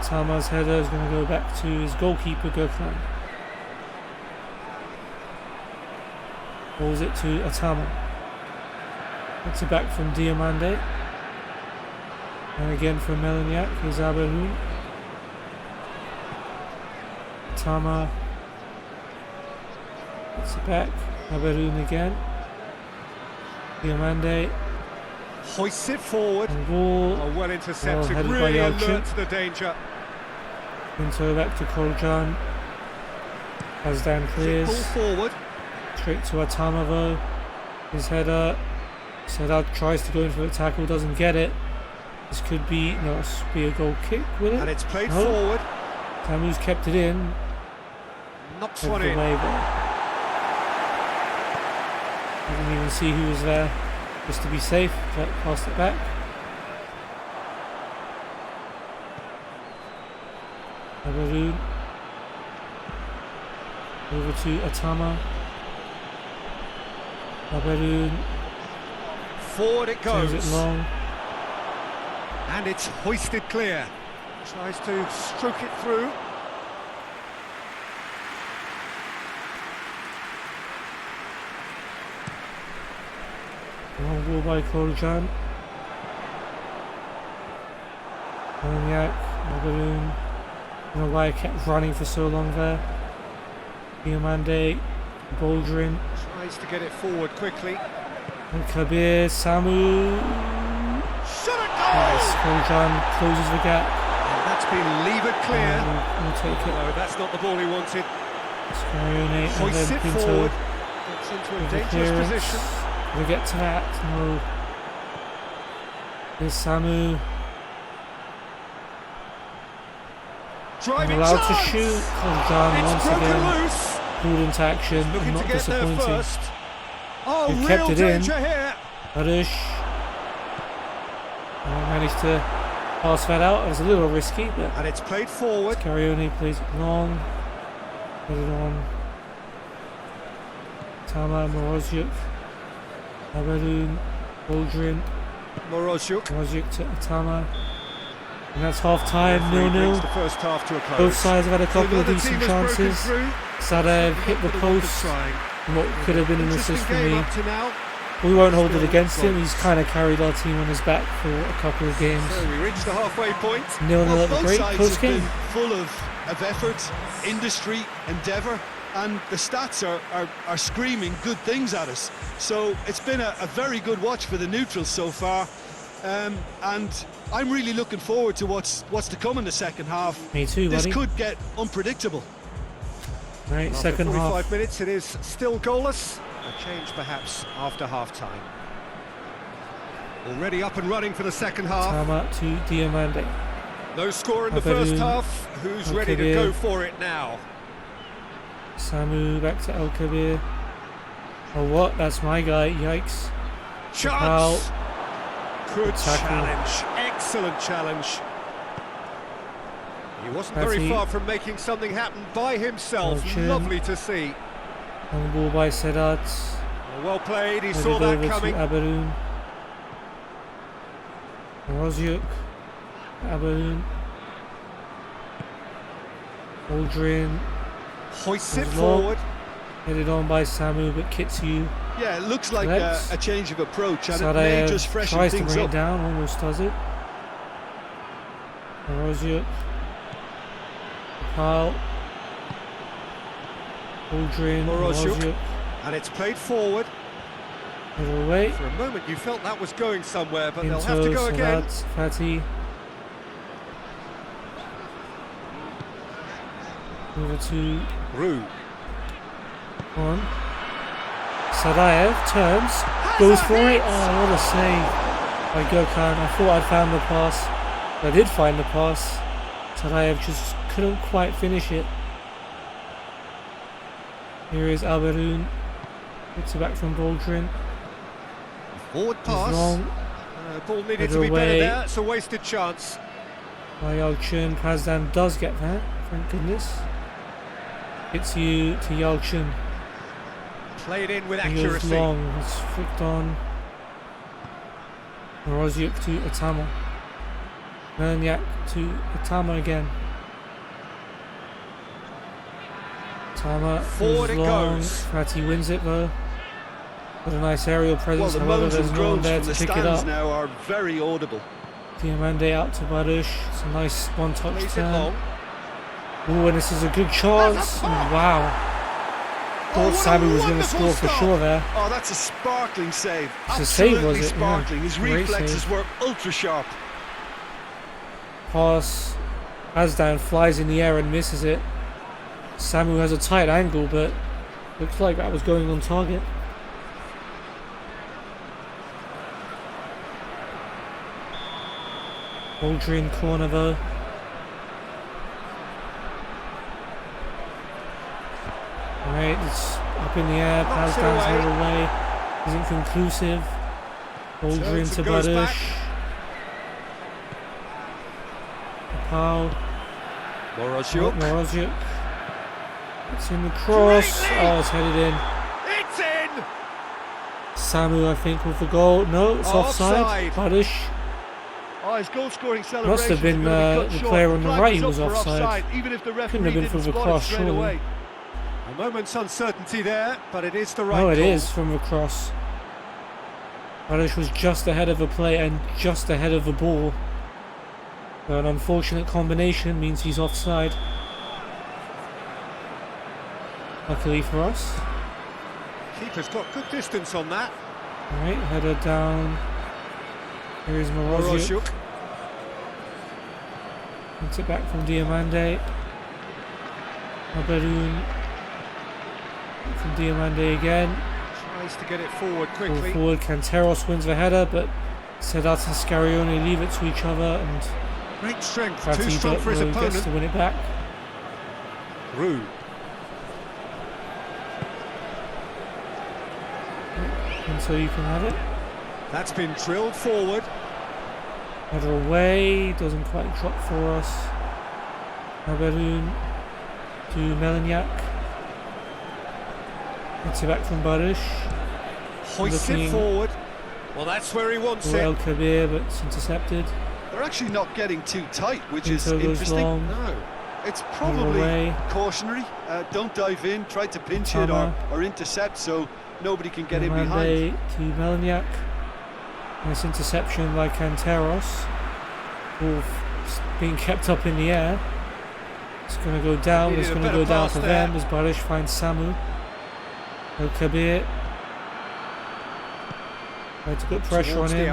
Tama's header is going to go back to his goalkeeper, Gökhan. Balls it to Atama. Gets it back from Diamande. And again from Melaniak, here's Aberhoon. Atama. Gets it back. Aberhoon again. Diamande. Hoists it forward. And ball. Oh, well intercepted. headed by Really Yalchin. alert to the danger. Into back to Koljan. Azdan Ball clears. forward. Straight to Atama though. His header. Sedat tries to go in for the tackle, doesn't get it. This could be, no, this could be a goal kick, will it? And it's played No. forward. Tamu's kept it in. Knocks Headed one in. away, but I didn't even see who was there. Just to be safe, but passed it back. Aberhoon. Over to Atama. Aberhoon. Forward it Turns goes. it long. And it's hoisted clear. Tries to stroke it through. Long ball by Koljan. Melaniak, Aberhoon. I don't know why I kept running for so long there. Diamande, Baldrin, Tries to get it forward quickly. and Kabir, Samu. Shot a Nice. goal! Koljan closes the gap. And that's been levered clear. And we'll take it. No, that's not the ball he wanted. Scarione, and Hoists then it Pinto forward. Gets into a with the dangerous clearance. position. We get to that. No. Here's Samu. Driving Allowed to chance! shoot. Koljan It's once broken again loose. pulled into action and Looking not to get there disappointing. first. Oh, They've real kept it in. danger here. Barish. Managed to pass that out. It was a little risky, but And it's played forward. Scarione plays it long. Put it on. Tama, Moroziuk. Aberhoon. Baldrin. Moroziuk. Moroziuk to Atama. And that's half time, Referee brings 0-0. the first half to a close. Both sides have had a So couple of neither decent team has broken chances. through. Sadaev hit the Not one post. for trying. And what could have been an assist Interesting for game me. up to now. We won't hold it Still against him. close. He's kind of carried our team on his back for a couple of games. So we reached the halfway point. 0-0 Well, at the both break. sides Close have game. been full of effort, industry, endeavour. and the stats are screaming good things at us. So it's been a very good watch for the neutrals so far, and I'm really looking forward to what's to come in the second half. Me too, This buddy. could get unpredictable. Right, After second 45 half. minutes, it is still goalless. A change perhaps after half-time. Already up and running for the second half. Tama to Diamande. No score in the Aberoun, first half. Who's ready to Kabir. go for it now? Samu back to El Kabir. Oh, what? That's my guy. Yikes. Chance! Good Tackle. challenge. Excellent challenge. He wasn't very Fatty. far from making something happen by himself. Chin. Lovely to see. Long ball by Sedat. Well played, he Headed saw that over coming. to Aberoun. Rozyuk. Aberoun. Aldrin. Hoists it As well. forward. Headed on by Samu, but Kitsu. Yeah, it looks like Let's- a change of approach, and it may Sadaev just freshen tries to things bring up. it down, almost does it. Rozyuk. Pal. Aldrin. Morozyuk. Rozyuk. And it's played forward. Header away. For a moment you felt that was going somewhere, but they'll have to Into go again. Sadat. Fatty. Over to Rue. on. Sadaev turns, goes for it. Oh, what a save by Gökhan. I thought I'd found the pass. I did find the pass. Sadaev just couldn't quite finish it. Here is Aberoun. Gets it back from Boldrin. Forward He's pass. long. Ball needed Header to be better away. there. It's a wasted chance. By Yalchin. Pazdan does get that. Thank goodness. It's you to Yalchin. Played in with He goes accuracy. long. It's flicked on. Rozyuk to Atama. Melniak to Atama again. Atama Forward goes it long. goes. Fatty wins it though. Got a nice aerial Well, presence. the However, moans there's and no one groans there from to the pick it stands up. now are very audible. Diamande out to Badush. It's a nice one-touch Plays it turn. long. Oh, and this is a good chance. Wow. Thought what a Samu was going to wonderful score for stop. sure there. Oh, that's a sparkling save. It's a save, Absolutely was it? Yeah. sparkling. His Great reflexes save. were ultra sharp. Pass. Azdan flies in the air and misses it. Samu has a tight angle, but looks like that was going on target. Aldrin corner though. Alright, it's up in the air. Knocks it Pazdan's away. head away. Isn't conclusive. Aldrin Turns to and goes back. Badush. Pal. Morozyuk. It's in the cross. Great Oh, it's headed in. It's in! Samu, I think, with the goal. No, it's offside. Offside. Badush. Oh, his goal-scoring celebration Must have been the player on the right who was offside. Even if the referee Couldn't have been didn't from the spot cross, it straight surely. away. A moment's uncertainty there, but it is the right Oh, it call. is from the cross. Badush was just ahead of the play and just ahead of the ball. But an unfortunate combination means he's offside. Luckily for us. Keeper's got good distance on that. Alright, header down. Here's Morozyuk. Morozyuk. Gets it back from Diamande. Aberoun. From Diamande again. Tries to get it forward Ball quickly. forward. Canteros wins the header, but Sedat and Scarione leave it to each other, and Great strength, too Fatty strong for his gets to opponent. win it back. Rue. And so you can have it. That's been drilled forward. Header away, doesn't quite drop for us. Aberoun to Melniak. Gets it back from Badush. Hoists it Looking- forward. Well, that's where he wants El it. Kabir, but it's intercepted. They're actually not getting too tight, which is Into goes interesting. long. No. It's probably away. cautionary. Don't dive in, try to pinch it Tama. or intercept so nobody can get in behind. Diamande to Melniak. Nice interception by Canteros. Ball being kept up in the air. It's going to go down. It's going to go down for them as Barish finds Samu. El Kabir. Tried to put pressure on him.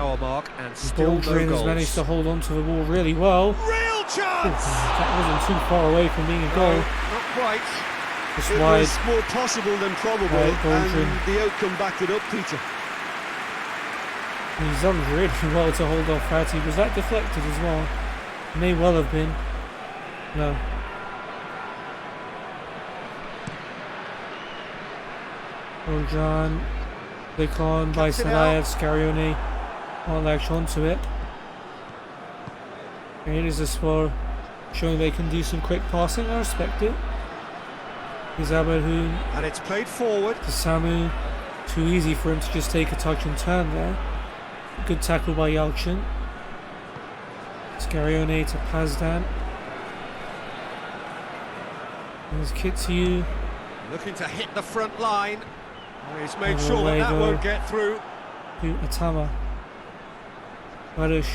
Baldwin has managed to hold on to the ball really well. Real chance! That wasn't too far away from being a goal. Not quite. Just It wide. was more possible than probable, Baldwin. and the outcome backed it up, Peter. He's done really well to hold off Fatty. Was that deflected as well? May well have been. No. Ojan. Click on by Salayev. Scarione can't latch onto it. And it is a spore showing they can do some quick passing. I respect it. Here's Aberhoon. And it's played forward. To Samu. Too easy for him to just take a touch and turn there. Good tackle by Yalchin. Scarione to Pazdan. There's Kitsu. Looking to hit the front line. He's made Over sure that though. won't get through. To Atama. Barush.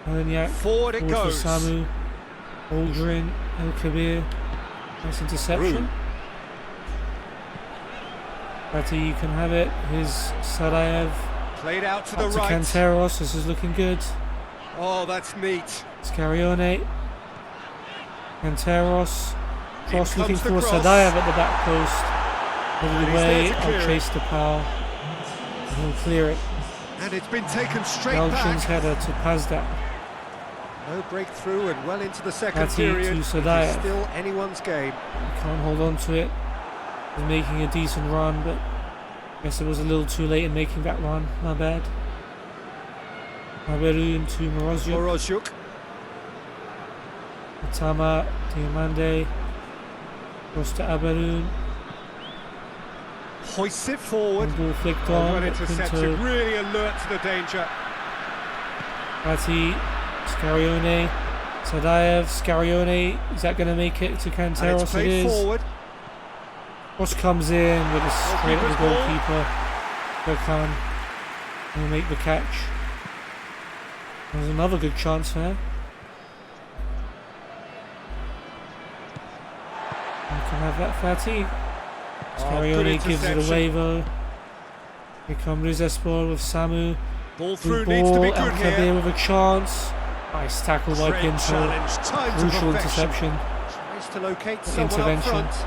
Melaniak. Forward it goes. Samu. Aldrin. El Kabir. Nice interception. Fatty, you can have it. Here's Sarayev. Played out to the Up to right. Kanteros. This is looking good. Oh, that's neat. Scarione. Kanteros. Cross In looking comes for the cross. Sadayev at the back post. Over And the he's there way. to clear I'll it. chase the power. And he'll clear it. And it's been taken straight Yalchin's back. header to Pazdan. No breakthrough and well into the second Fatty period. to It's Sadayev. still anyone's game. Can't hold on to it. He's making a decent run, but I guess it was a little too late in making that run. My bad. Aberun to Morozyuk. Morozyuk. Atama, Diamande. Cross to Aberun. Hoists it forward. And ball flicked Well on. intercepted. Pinto. Really alert to the danger. Fatty. Scarione. Sadayev. Scarione. Is that going to make it to And it's Kanteros? It played is. forward. Cross comes in, but it's straight at the Goalkeeper's ball. goalkeeper. Berkan will make the catch. There's another good chance there. You can have that, Fatty. Good Scarione gives it interception. away though. Here comes Rizespor with Samu. Ball Good through needs to be ball, good El Kabir here. with a chance. Nice tackle by Great Pinto. challenge. Time to Crucial perfection. interception. Tries to locate someone up Intervention. front.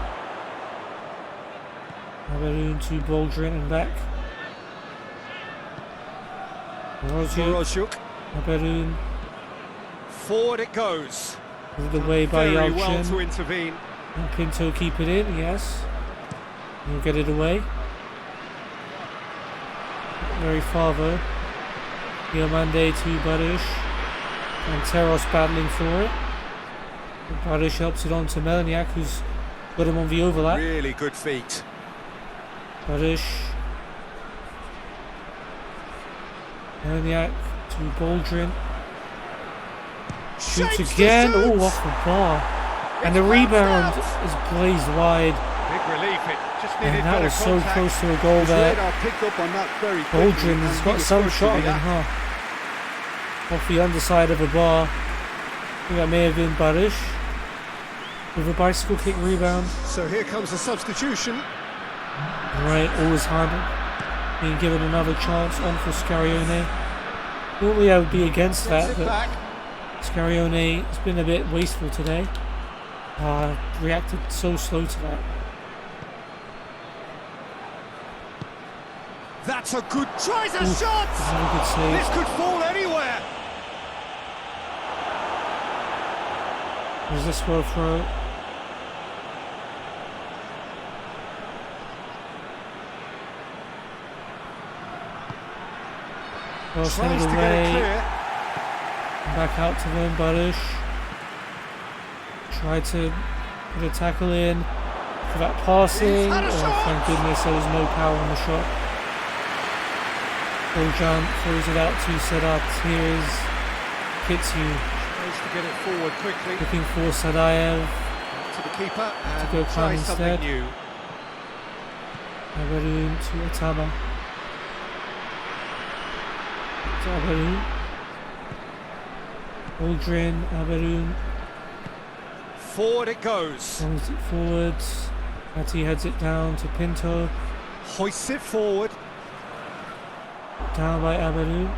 Aberun to Baldrin and back. Morozyuk. Morozyuk. Aberun. Forward it goes. Moved away by Very well to Yalchin. intervene. And Pinto keep it in, yes. He'll get it away. Not very far though. Diamande to Barush. And Teros battling for it. And Barush helps it on to Melaniak, who's got him on the overlap. Really good feet. Barush. Melaniak to Baldrin. Shoots Shapes again. the Oh, shoots. off the bar. And the It's rebound bounced out. is blazed wide. Big relief. It just needed And that better was so contact. close to a goal His there. radar picked up on that very quickly. Baldrin has and got he was some first to shot on him, react. huh? Off the underside of a bar. I think that may have been Barush. With a bicycle kick rebound. So here comes the substitution. Right, always handled. Being given another chance on for Scarione. Normally I would be against Gets that, it but back. Scarione has been a bit wasteful today. Reacted so slow to that. That's a good tries a Oof, shot. Another good This save. could fall anywhere. There's this for a throw. Well, send Tries it to get it away. clear. Back out to them, Barush. Tried to put a tackle in for that passing. He's had a Oh, shot! thank goodness there was no power on the shot. Bojan throws it out to Sedat. Here is Kitsu Tries to get it forward quickly looking for Sadayev. to the keeper go and try Khan something instead. new. Aberun to Atama. To Aberun. Aldrin, Aberun. Forward it goes. Runs it forward. Ati heads it down to Pinto. Hoists it forward. Down by Abelu.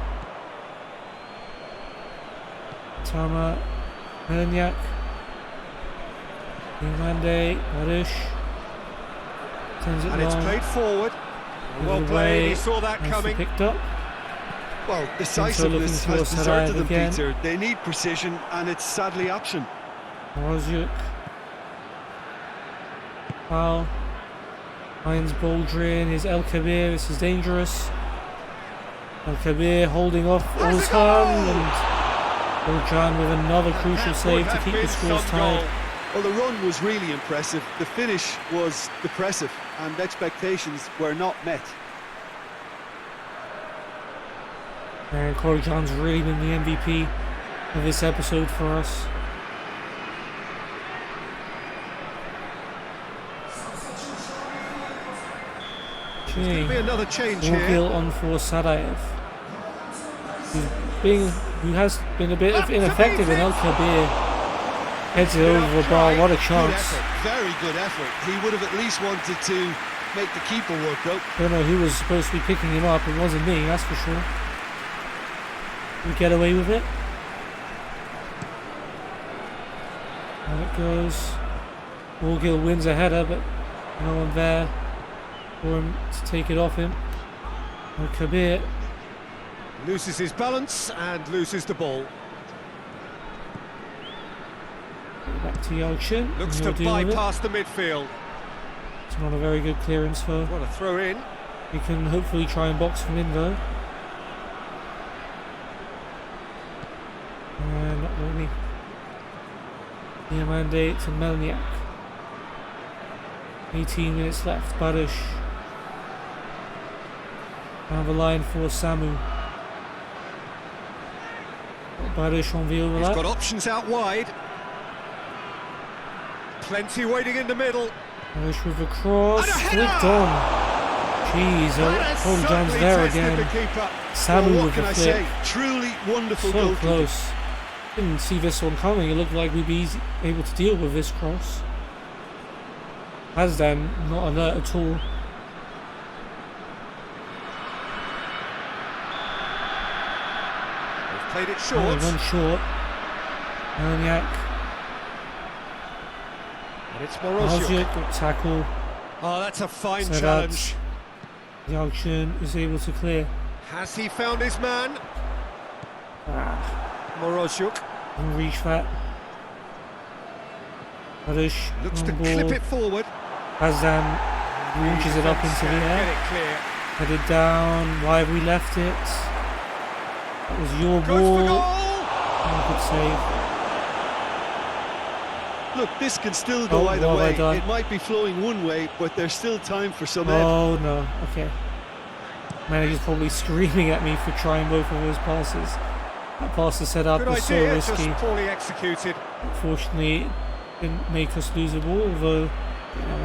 Tama. Melniak. Diomande. Baruch. Sends it And it's long. played forward. Well Away. played, he saw that Nicely coming. picked up. Well, decisiveness looking has for deserted Saraiv them, again. Peter. They need precision, and it's sadly option. Moroziuk. Foul. Heinz Baldrin is El Kabir. This is dangerous. El Kabir holding off Ozhan, and Ozhan with another crucial save to keep the scores tied. Well, the run was really impressive. The finish was depressive, and expectations were not met. And Korjan's really been the MVP of this episode for us. Could be another change here. Orgil on for Saraiv. Who has been a bit ineffective, in El Kabir heads it over the bar. What a Good chance. effort, very good effort. He would have at least wanted to make the keeper work, though. Don't know who was supposed to be picking him up. It wasn't me, that's for sure. We get away with it. And it goes. Orgil wins a header, but no one there for him to take it off him. El Kabir. Loses his balance and loses the ball. Back to Yelchin. Looks to bypass the midfield. It's not a very good clearance for. What a throw in. He can hopefully try and box him in though. And not really. Diomande to Melniak. 18 minutes left. Baruch. Down the line for Samu. Baruch on the He's overlap. got options out wide. Plenty waiting in the middle. Baruch with a cross. And a header! Flicked on. Jeez, Paul John's there again. Samu Well, what with can the I flick. say? Truly wonderful So goalkeeping. close. Didn't see this one coming. It looked like we'd be able to deal with this cross. Hazdan not alert at all. They've played it Only short. one short. Melniak. And it's Moroziuk. Moroziuk got tackle. Oh, that's a fine Sedat. challenge. Yalchin is able to clear. Has he found his man? Ah, Moroziuk didn't reach that. Baruch looks on to ball. clip it forward. Hazdan launches it up into the Get air. it clear. Headed down. Why have we left it? That was your Goes for ball. goal! Oh, good save. Look, this can still go Oh, either what have I way. done? It might be flowing one way, but there's still time for some ebb. Oh no, okay. Manager's probably screaming at me for trying both of those passes. That pass is set up Good was so idea, risky. just poorly executed. Unfortunately, it didn't make us lose the ball, although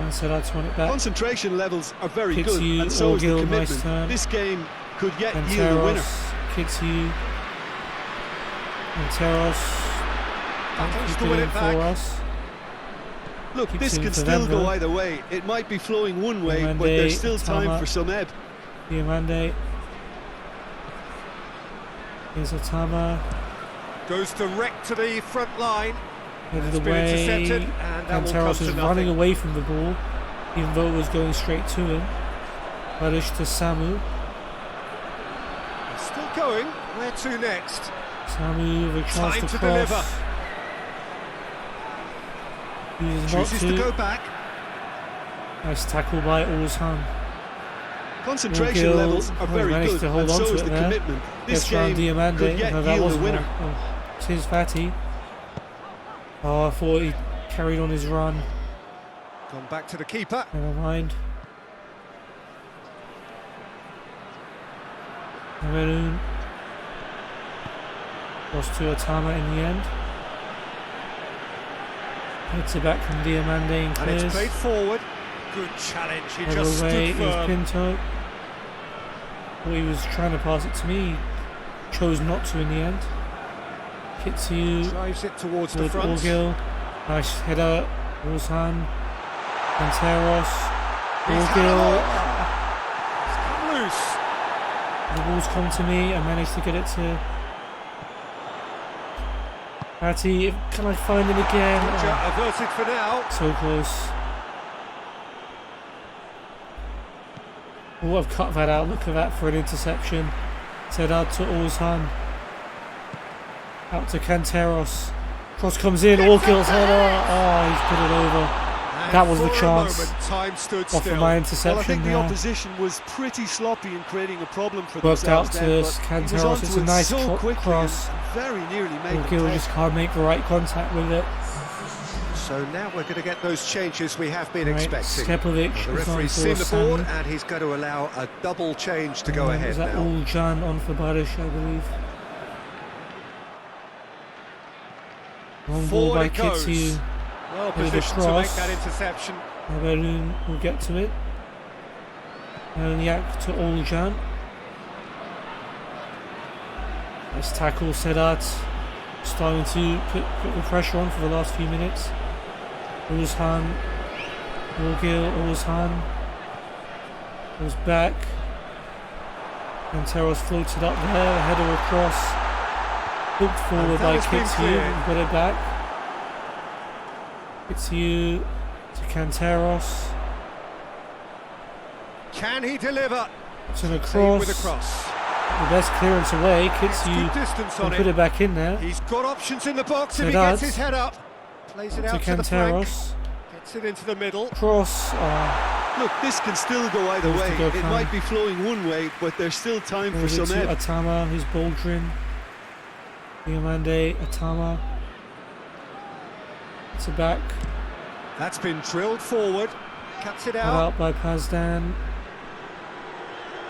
Sedat's won it back. Concentration levels are very Kicks good, you, and so is the Orgil, nice commitment. turn. This game could yet yield a winner. Anteros, Kitsu, Anteros, Battles keep to it win in it for back. us. Look, Keeps this it can for still them, go though. either way. It might be flowing one way, but Diomande, there's still time Atama. for some ebb. Diomande. Here's Atama. Goes direct to the front line. Headed It's been away. intercepted, and that will come Anteros to is nothing. running away from the ball, even though it was going straight to him. Baruch to Samu. Still going. Where to next? Samu with a chance Time to to cross. deliver. Chooses not Chooses to go back. Nice tackle by Ozhan. Concentration Orgil levels are very managed good, to hold and on so to is it the there. commitment. This Gets round game Diomande. could yet No, that yield a wasn't winner. one. Oh, it's his Fatty. Oh, I thought he carried on his run. Gone back to the keeper. Never mind. Cameroon. Lost to Atama in the end. Hits it back from Diomande and And clears. it's played forward. Good challenge. He Head just away stood is firm. Pinto. Well, he was trying to pass it to me. Chose not to in the end. Kitsu Drives it towards the with front. Orgil. Nice header. Oğuzhan. Canteros. Orgil. It's come loose. The ball's come to me. I managed to get it to Patty. Can I find him again? Oh, Averted for now. so close. Oh, I've cut that out. Look at that for an interception. Set out to Oğuzhan. Out to Canteros. Cross comes in. Orgil's header. Oh, he's put it over. That was the chance. Time stood Off still. of my Well, I interception think the there. opposition was pretty sloppy in creating a problem for Worked out themselves to then, but he was Canteros. onto It's a it nice so quickly cross. and very nearly made the Orgil play. just can't make the right contact with it. So now we're going to get those changes we have been Right, expecting. Stepovic The is on referee's for seen the board Sami. and he's going to allow a double change to go ahead Is that now. Ulcan on for Barish, I believe. Long ball Forward by it goes. Kitsu. Well Bit of a positioned to make cross. that interception. Haberlin will get to it. And Yak to Ulcan. Nice tackle, Sedat. Starting to put the pressure on for the last few minutes. Oğuzhan. Orgil, Oğuzhan. Goes back. And Teros floated up there, a header across. Hooked forward that by has been Kitsu, cleared. got it back. Kitsu to Canteros. Can he deliver? It's an Same across. with a cross. The best clearance away. It's Kitsu good distance can on put it. it back in there. He's got options in the box if he Sedat. gets his head up. Plays it To out to the flank. Canteros. Gets it into the middle. Cross. Oh, Look, this can still go either Goes to way. go It Khan. might be flowing one way, but there's still time for goes it some to ebb. Atama, who's Baldrin. Diamande, Atama. It's a back. That's been drilled forward. Cuts it Cut out. out by Pazdan.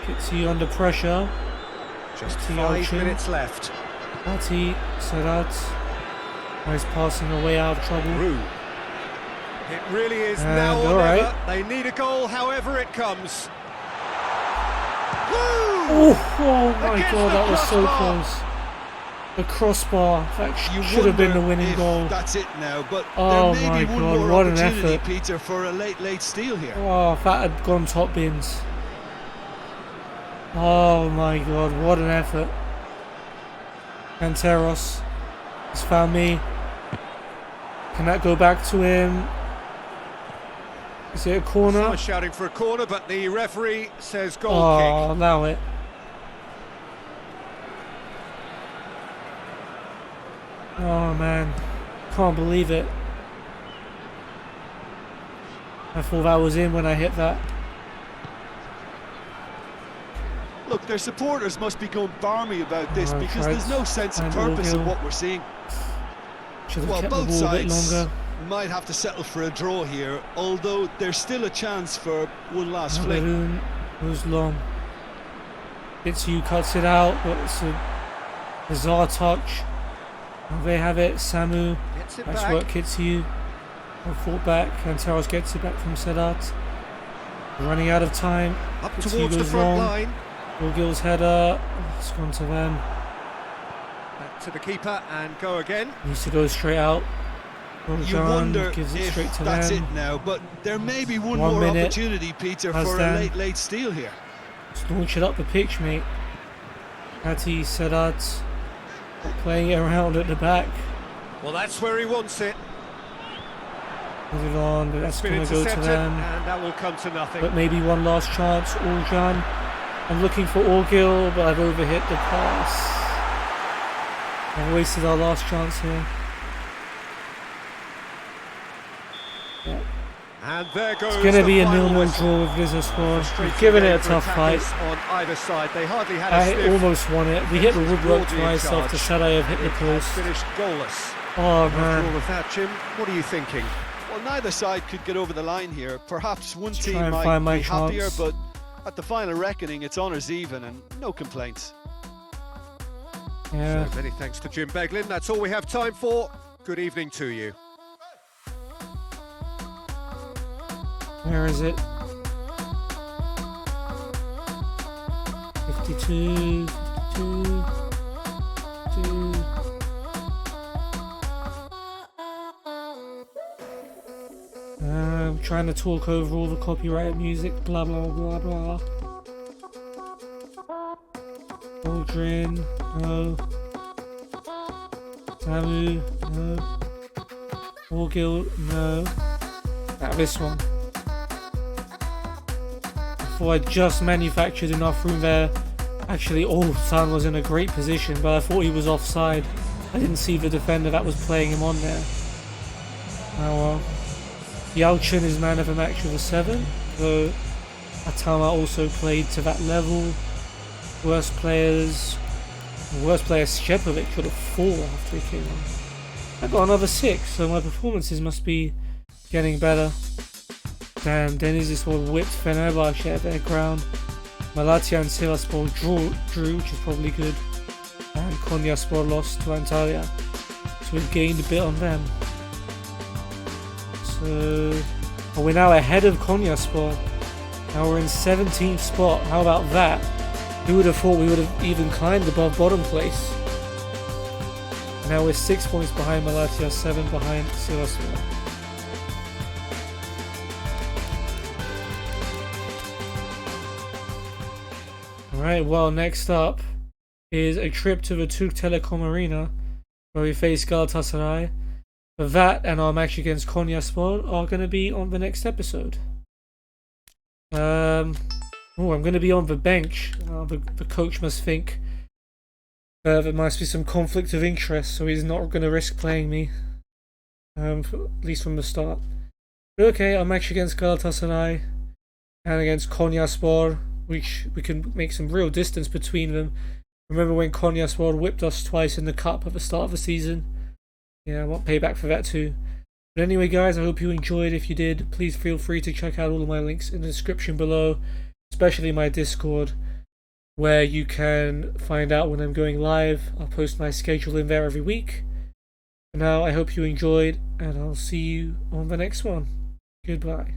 Kitsu under pressure. Just to 5 Yalchin. minutes left. Ati, Sadat. Nice passing away out of trouble. Rue. It really is And now or all right. never. They need a goal, however it comes. Woo! Oh my Against god, the that was so crossbar. close. The crossbar. That You should have been the wonder winning if goal. That's it now, but Oh there my may be one God, more what an opportunity, effort. Peter, for a late steal here. Oh, if that had gone top bins. Oh my god, what an effort. Canteros has found me. Can that go back to him? Is it a corner? Someone shouting for a corner, but the referee says goal Oh, allow it. Oh man, can't believe it. I thought that was in when I hit that. Look, their supporters must be going barmy about this Oh, because tried there's no sense of and purpose in Orgil. what we're seeing. Should have Well, kept the both ball a bit sides longer. might have to settle for a draw here, although there's still a chance for one last flick. Balloon goes long. Kitsu cuts it out, but it's a bizarre touch. And they have it. Samu. kick. Gets it Nice back. work, Kitsu. Well fought back. And Taros gets it back from Sedat. Running out of time. Up Kitsu towards the goes front long. line. Orgil's header. Oh, it's gone to them. Back to the keeper and go again. Needs to go straight out. You Orjan wonder gives it if straight to that's them. it now, but there may be one 1 more minute. opportunity, Peter, Has for done. a late steal here. Just launch it up the pitch, mate. Ati, Sedat. Playing it around at the back. Well, that's where he wants it. Put it on, but that's It's been going to go to intercepted, them. and that will come to nothing. But maybe one last chance. Orjan. I'm looking for Orgil, but I've overhit the pass. I've wasted our last chance here. Yeah. And there goes It's going to the be a final 0-0 whistle. draw with Visa squad. We've Frustrating given it game a for tough fight. attackers on either side. They hardly had a I sniff. almost won it. We hit the woodwork Broadly in twice after charge. Sarai have hit the It has post. finished goalless. Oh After all man. of that, Jim, what are you thinking? Well, neither side could get over the line here. Perhaps one Let's team try and might find my be happier, chance. but at the final reckoning, it's honours even and no complaints. Yeah. So many thanks to Jim Beglin. That's all we have time for. Good evening to you. Where is it? 52, 52, 52. trying to talk over all the copyrighted music, blah blah blah blah. Aldrin, no. Samu, no. Wargil, no. Now this one. Before I just manufactured enough room there. Actually, Ulsan was in a great position, but I thought he was offside. I didn't see the defender that was playing him on there. Oh well. Yalchin is man of the match with a 7, though Atama also played to that level. Worst player Shepovic got a 4 after he came on. I got another 6, so my performances must be getting better. Damn, Denizli one whipped Fenerbahce at their ground. Malatya and Sivasspor drew, which is probably good. And Konyaspor lost to Antalya. So we've gained a bit on them. So we're now ahead of Konyaspor. Now we're in 17th spot. How about that? Who would have thought we would have even climbed above bottom place? Now we're 6 points behind Malatya, 7 behind Sivasspor. Alright, well, next up is a trip to the Türk Telekom Arena where we face Galatasaray. But that and our match against Konyaspor are going to be on the next episode. I'm going to be on the bench. The coach must think there must be some conflict of interest, so he's not going to risk playing me. At least from the start. But okay, our match against Galatasaray and against Konyaspor, which we can make some real distance between them. Remember when Konyaspor whipped us twice in the cup at the start of the season? Yeah, I want payback for that too. But anyway guys, I hope you enjoyed. If you did, please feel free to check out all of my links in the description below, especially my Discord, where you can find out when I'm going live. I'll post my schedule in there every week. For now, I hope you enjoyed, and I'll see you on the next one. Goodbye.